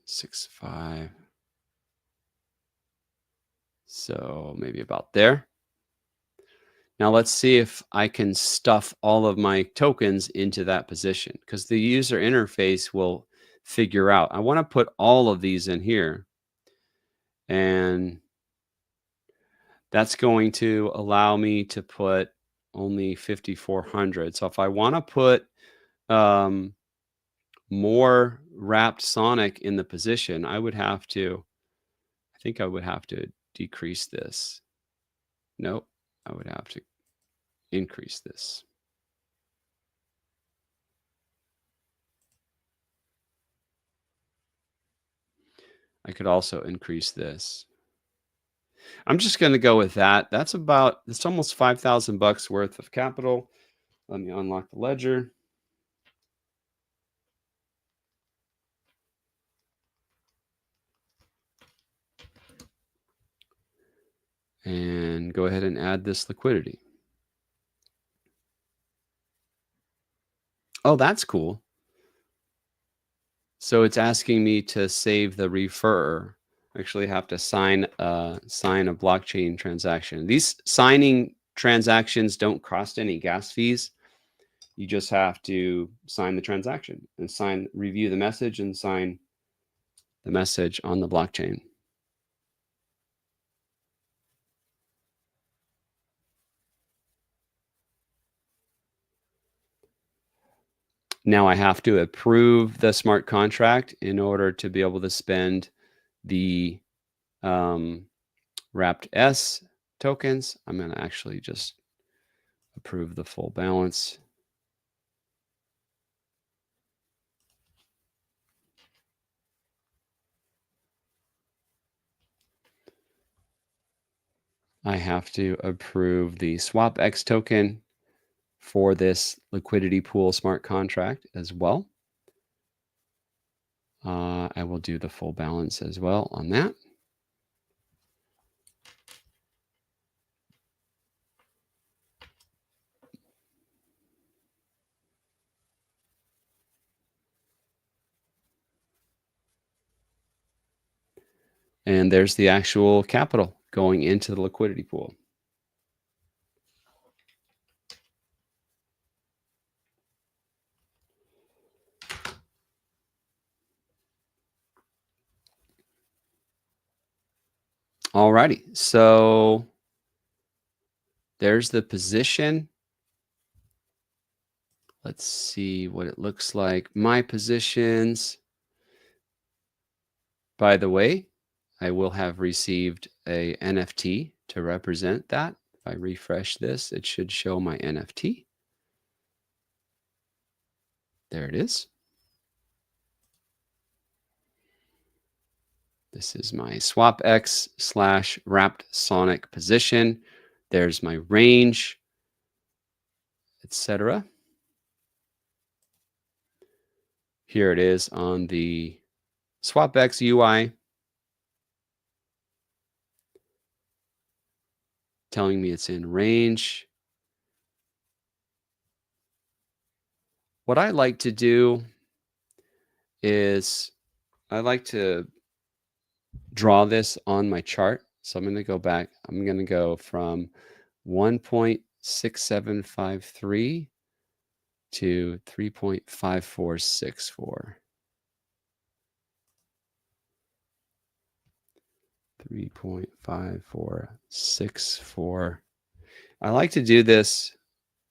0.65. So maybe about there. Now let's see if I can stuff all of my tokens into that position, because the user interface will figure out. I want to put all of these in here, and that's going to allow me to put only 5,400. So if I want to put more wrapped Sonic in the position, I think I would have to decrease this. Nope, I would have to increase this. I could also increase this. I'm just going to go with that. It's almost $5,000 worth of capital. Let me unlock the ledger. and go ahead and add this liquidity. Oh, that's cool. So it's asking me to save the referrer. I actually have to sign a blockchain transaction. These signing transactions don't cost any gas fees. You just have to sign the transaction and review the message and sign the message on the blockchain. Now I have to approve the smart contract in order to be able to spend the wrapped S tokens. I'm going to actually just approve the full balance. I have to approve the SwapX token for this liquidity pool smart contract as well. I will do the full balance as well on that. And there's the actual capital going into the liquidity pool. Alrighty, so there's the position. Let's see what it looks like. My positions. By the way, I will have received a NFT to represent that. If I refresh this, it should show my NFT. There it is. This is my SwapX / wrapped Sonic position. There's my range, etc. Here it is on the SwapX UI, telling me it's in range. What I like to do is I like to draw this on my chart. So I'm going to go back. I'm going to go from 1.6753 to 3.5464. 3.5464. I like to do this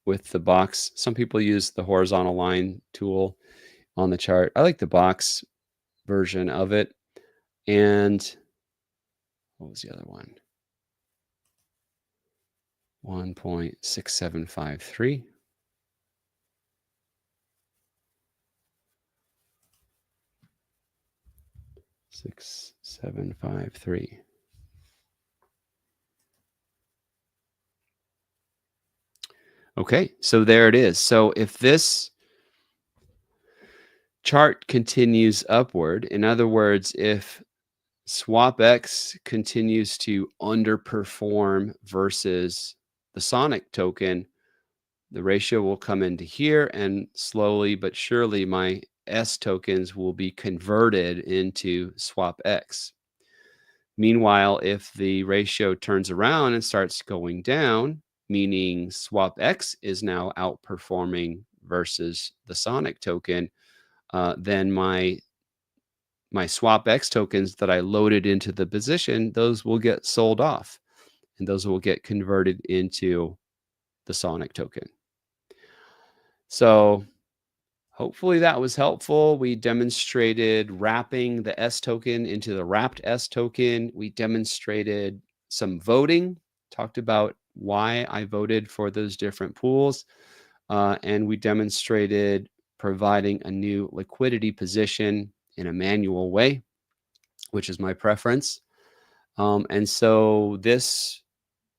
with the box. Some people use the horizontal line tool on the chart. I like the box version of it. And what was the other one? 1.6753. Six, 7, 5, 3. Okay, so there it is. So if this chart continues upward, in other words, if SwapX continues to underperform versus the Sonic token, the ratio will come into here, and slowly but surely my S tokens will be converted into SwapX. Meanwhile, if the ratio turns around and starts going down, meaning SwapX is now outperforming versus the Sonic token, then my SwapX tokens that I loaded into the position, those will get sold off, and those will get converted into the Sonic token. So hopefully that was helpful. We demonstrated wrapping the S token into the wrapped S token. We demonstrated some voting, talked about why I voted for those different pools, and we demonstrated providing a new liquidity position in a manual way, which is my preference. And so this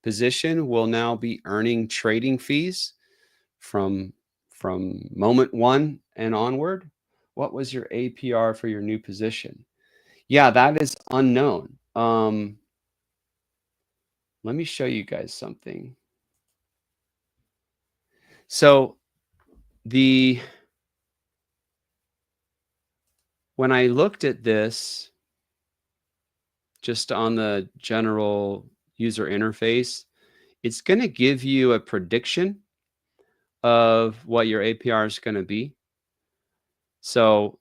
position will now be earning trading fees from moment one and onward. What was your APR for your new position? Yeah, that is unknown. let me show you guys something. So when I looked at this just on the general user interface, it's going to give you a prediction of what your APR is going to be. So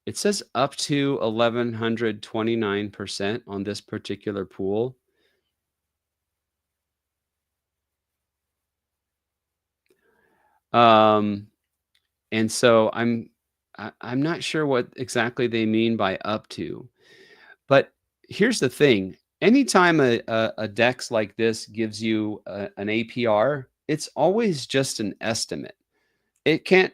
it says up to 1129% on this particular pool. And so I'm not sure what exactly they mean by up to, but here's the thing. Anytime a DEX like this gives you an APR, it's always just an estimate. It can't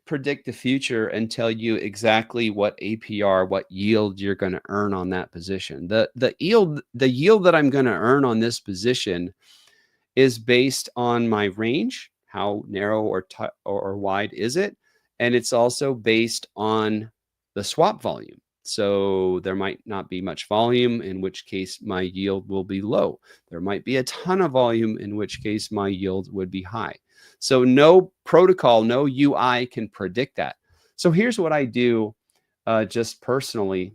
predict the future and tell you exactly what APR, what yield you're going to earn on that position. The yield that I'm going to earn on this position is based on my range, how narrow or wide is it, and it's also based on the swap volume. So there might not be much volume, in which case my yield will be low. There might be a ton of volume, in which case my yield would be high. So no protocol, no UI can predict that. So here's what I do just personally.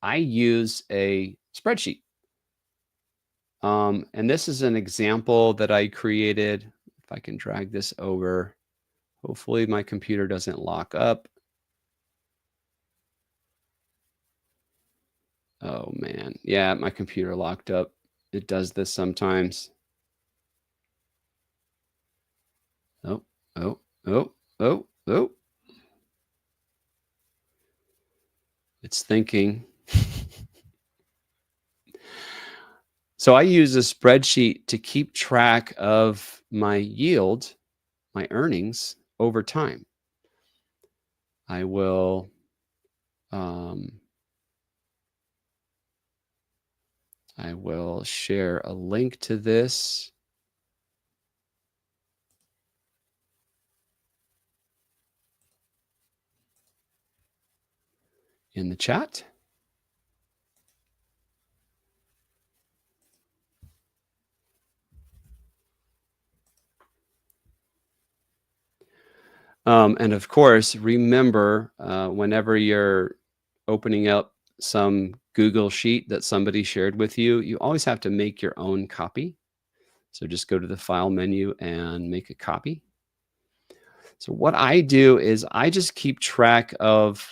I use a spreadsheet. And this is an example that I created. If I can drag this over, hopefully my computer doesn't lock up. Oh man, yeah, my computer locked up. It does this sometimes. Oh, oh, oh, oh, oh. It's thinking. So I use a spreadsheet to keep track of my yield, my earnings over time. I will share a link to this in the chat. And of course, remember, whenever you're opening up some Google sheet that somebody shared with you, you always have to make your own copy. So just go to the file menu and make a copy. So what I do is I just keep track of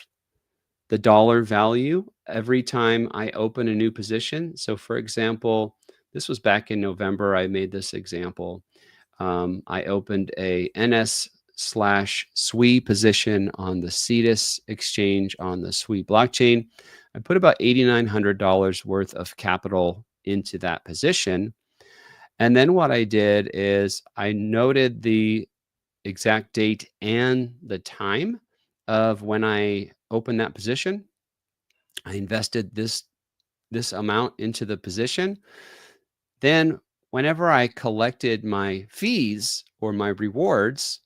the dollar value every time I open a new position. So for example, this was back in November, I made this example. I opened a NS/SWI position on the Cetus exchange on the SWI blockchain. I put about $8,900 worth of capital into that position. And then what I did is I noted the exact date and the time of when I opened that position. I invested this amount into the position. Then whenever I collected my fees or my rewards,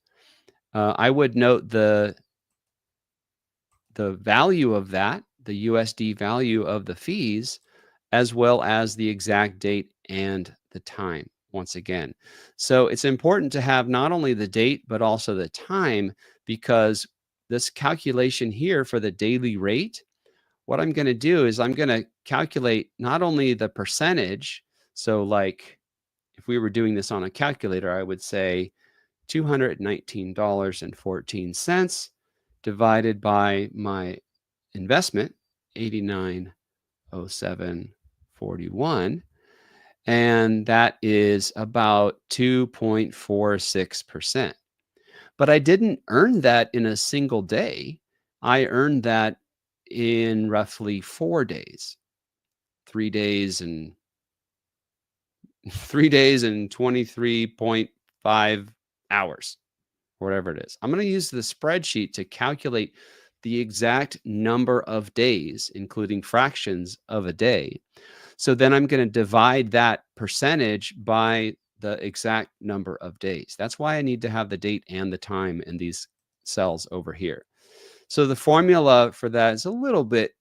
I would note the value of that, the USD value of the fees, as well as the exact date and the time once again. So it's important to have not only the date, but also the time, because this calculation here for the daily rate, what I'm going to do is I'm going to calculate not only the percentage. So like if we were doing this on a calculator, I would say $219.14 divided by my investment, 8907.41, and that is about 2.46%. But I didn't earn that in a single day. I earned that in roughly 4 days. 3 days and 23.5 hours, whatever it is. I'm going to use the spreadsheet to calculate the exact number of days, including fractions of a day. So then I'm going to divide that percentage by the exact number of days. That's why I need to have the date and the time in these cells over here. So the formula for that is a little bit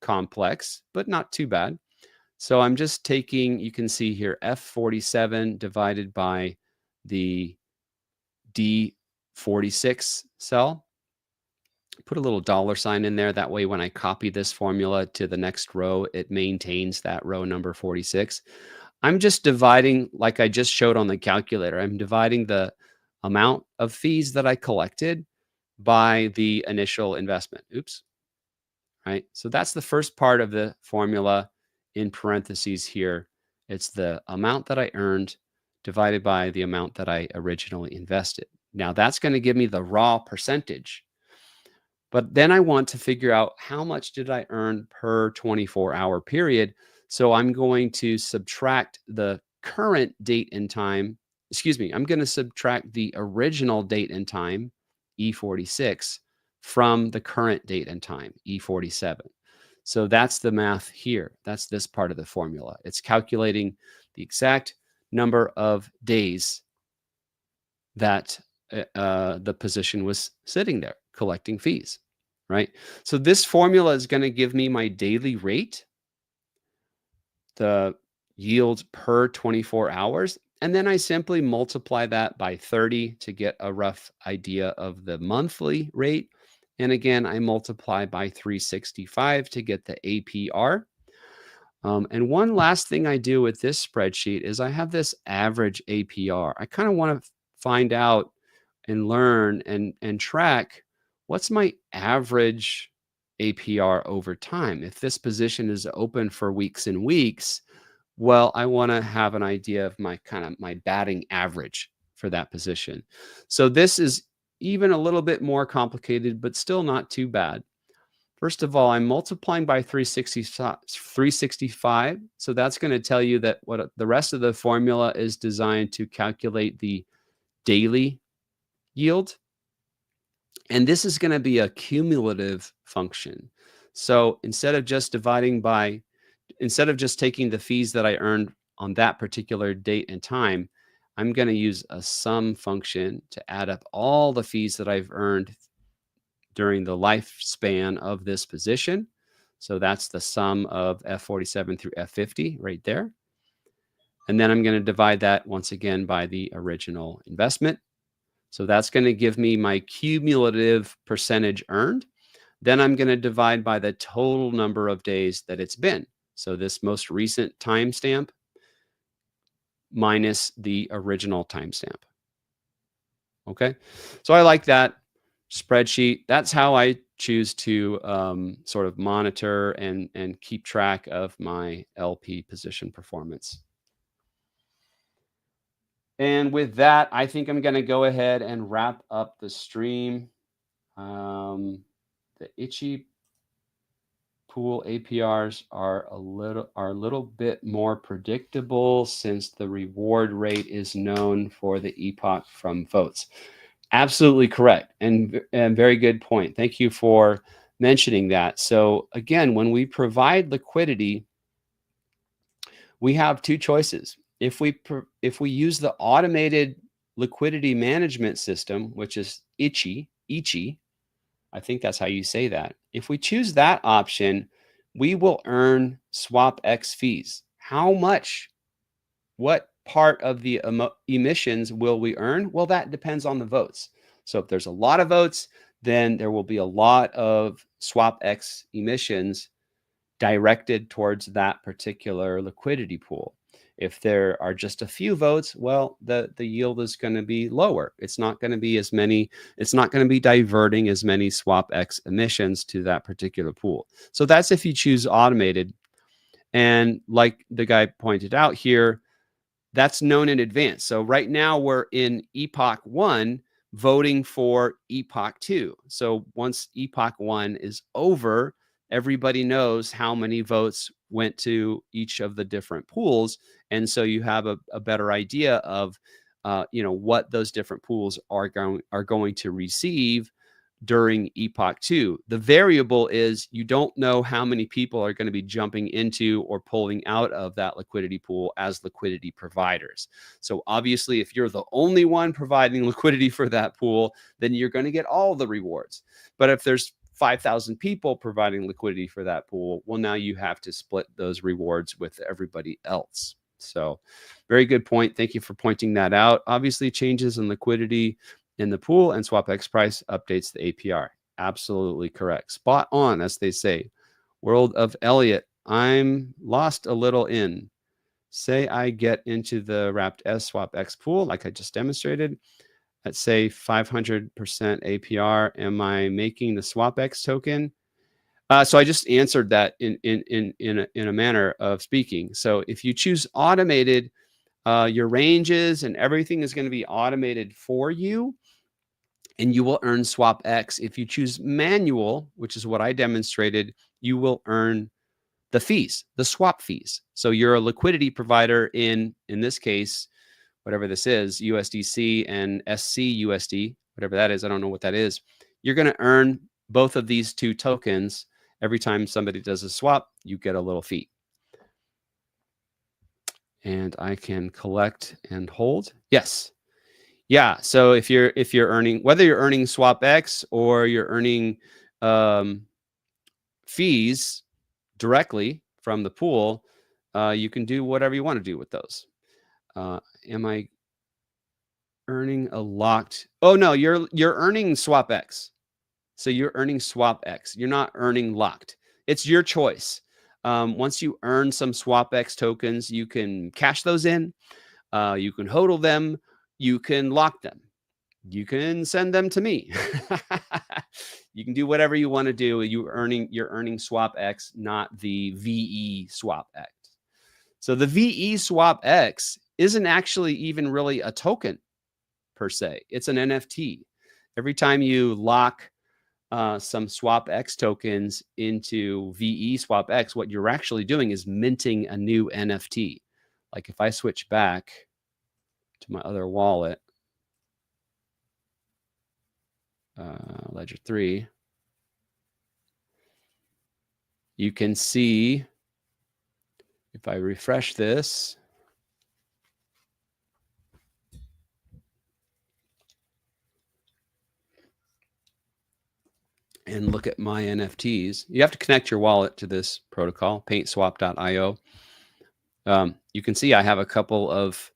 complex, but not too bad. So I'm just taking, you can see here, F47 divided by the D46 cell. Put a little dollar sign in there. That way, when I copy this formula to the next row, it maintains that row number 46. I'm just dividing, like I just showed on the calculator, I'm dividing the amount of fees that I collected by the initial investment. Oops. Right. So that's the first part of the formula in parentheses here. It's the amount that I earned divided by the amount that I originally invested. Now that's going to give me the raw percentage. But then I want to figure out how much did I earn per 24-hour period. So I'm going to subtract the current date and time. Excuse me, I'm going to subtract the original date and time, E46, from the current date and time, E47. So that's the math here. That's this part of the formula. It's calculating the exact number of days that the position was sitting there collecting fees, right? So this formula is going to give me my daily rate, the yield per 24 hours, and then I simply multiply that by 30 to get a rough idea of the monthly rate. And again, I multiply by 365 to get the APR. And one last thing I do with this spreadsheet is I have this average APR. I kind of want to find out and learn and track what's my average APR over time. If this position is open for weeks and weeks, well, I want to have an idea of my batting average for that position. So this is even a little bit more complicated, but still not too bad. First of all, I'm multiplying by 365. So that's going to tell you that what the rest of the formula is designed to calculate the daily yield. And this is going to be a cumulative function. So instead of just taking the fees that I earned on that particular date and time, I'm going to use a sum function to add up all the fees that I've earned during the lifespan of this position. So that's the sum of F47 through F50 right there. And then I'm going to divide that once again by the original investment. So that's going to give me my cumulative percentage earned. Then I'm going to divide by the total number of days that it's been. So this most recent timestamp minus the original timestamp. Okay. So I like that spreadsheet. That's how I choose to sort of monitor and keep track of my LP position performance. And with that, I think I'm going to go ahead and wrap up the stream. The itchy pool APRs are a little bit more predictable since the reward rate is known for the epoch from votes. Absolutely correct, and very good point. Thank you for mentioning that. So again, when we provide liquidity, we have two choices. If we use the automated liquidity management system, which is Ichi, I think that's how you say that. If we choose that option, we will earn SwapX fees. How much? What part of the emissions will we earn? Well, that depends on the votes. So if there's a lot of votes, then there will be a lot of SwapX emissions directed towards that particular liquidity pool. If there are just a few votes, well, the yield is going to be lower. It's not going to be as many, it's not going to be diverting as many SwapX emissions to that particular pool. So that's if you choose automated. And like the guy pointed out here, that's known in advance. So right now we're in Epoch 1 voting for Epoch 2. So once Epoch 1 is over, everybody knows how many votes went to each of the different pools. And so you have a better idea of what those different pools are going to receive during Epoch 2. The variable is you don't know how many people are going to be jumping into or pulling out of that liquidity pool as liquidity providers. So obviously, if you're the only one providing liquidity for that pool, then you're going to get all the rewards. But if there's 5,000 people providing liquidity for that pool. Well, now you have to split those rewards with everybody else. So very good point. Thank you for pointing that out. Obviously, changes in liquidity in the pool and SwapX price updates the APR. Absolutely correct. Spot on, as they say. World of Elliot, I'm lost a little in. Say I get into the wrapped S SwapX pool, like I just demonstrated, at say 500% APR. Am I making the SwapX token? So I just answered that in a manner of speaking. So if you choose automated, your ranges and everything is going to be automated for you, and you will earn SwapX. If you choose manual, which is what I demonstrated, you will earn the fees, the swap fees. So you're a liquidity provider in this case, whatever this is, USDC and SCUSD, whatever that is. I don't know what that is. You're going to earn both of these two tokens. Every time somebody does a swap, you get a little fee. And I can collect and hold. Yes. Yeah. So if you're earning, whether you're earning SwapX or you're earning fees directly from the pool, you can do whatever you want to do with those. Am I earning a locked? Oh no, you're earning SwapX. So you're earning SwapX. You're not earning locked. It's your choice. Once you earn some SwapX tokens, you can cash those in. You can hodl them. You can lock them. You can send them to me. You can do whatever you want to do. You're earning SwapX, not the VE SwapX. So the VE SwapX isn't actually even really a token per se. It's an NFT. Every time you lock some SwapX tokens into VE SwapX, what you're actually doing is minting a new NFT. Like if I switch back to my other wallet, Ledger 3, you can see if I refresh this, and look at my NFTs. You have to connect your wallet to this protocol, paintswap.io. You can see I have a couple of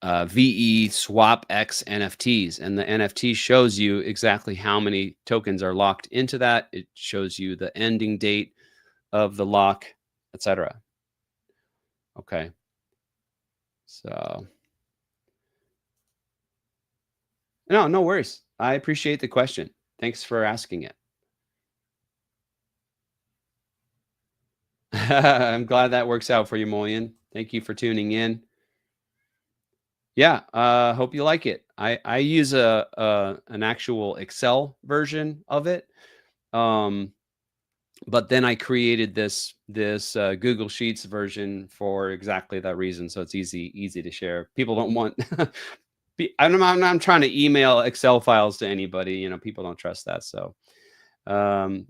VE SwapX NFTs, and the NFT shows you exactly how many tokens are locked into that. It shows you the ending date of the lock, etc. Okay. So no worries. I appreciate the question. Thanks for asking it. I'm glad that works out for you, Mullion. Thank you for tuning in. Yeah, hope you like it. I use an actual Excel version of it, but then I created this Google Sheets version for exactly that reason. So it's easy to share. People don't want. I'm trying to email Excel files to anybody. You know, people don't trust that. So,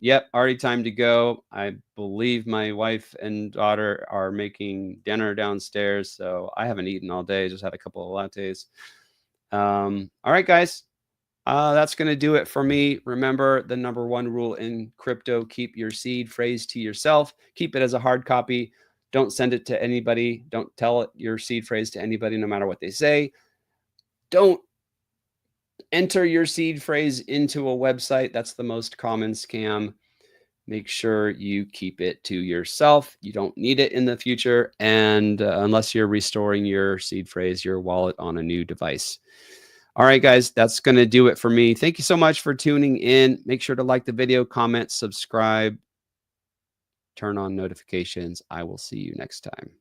yep, already time to go. I believe my wife and daughter are making dinner downstairs, so I haven't eaten all day. Just had a couple of lattes. All right, guys, that's going to do it for me. Remember the number one rule in crypto: keep your seed phrase to yourself. Keep it as a hard copy. Don't send it to anybody. Don't tell your seed phrase to anybody, no matter what they say. Don't enter your seed phrase into a website. That's the most common scam. Make sure you keep it to yourself. You don't need it in the future, and unless you're restoring your seed phrase, your wallet on a new device. All right, guys, that's going to do it for me. Thank you so much for tuning in. Make sure to like the video, comment, subscribe, turn on notifications. I will see you next time.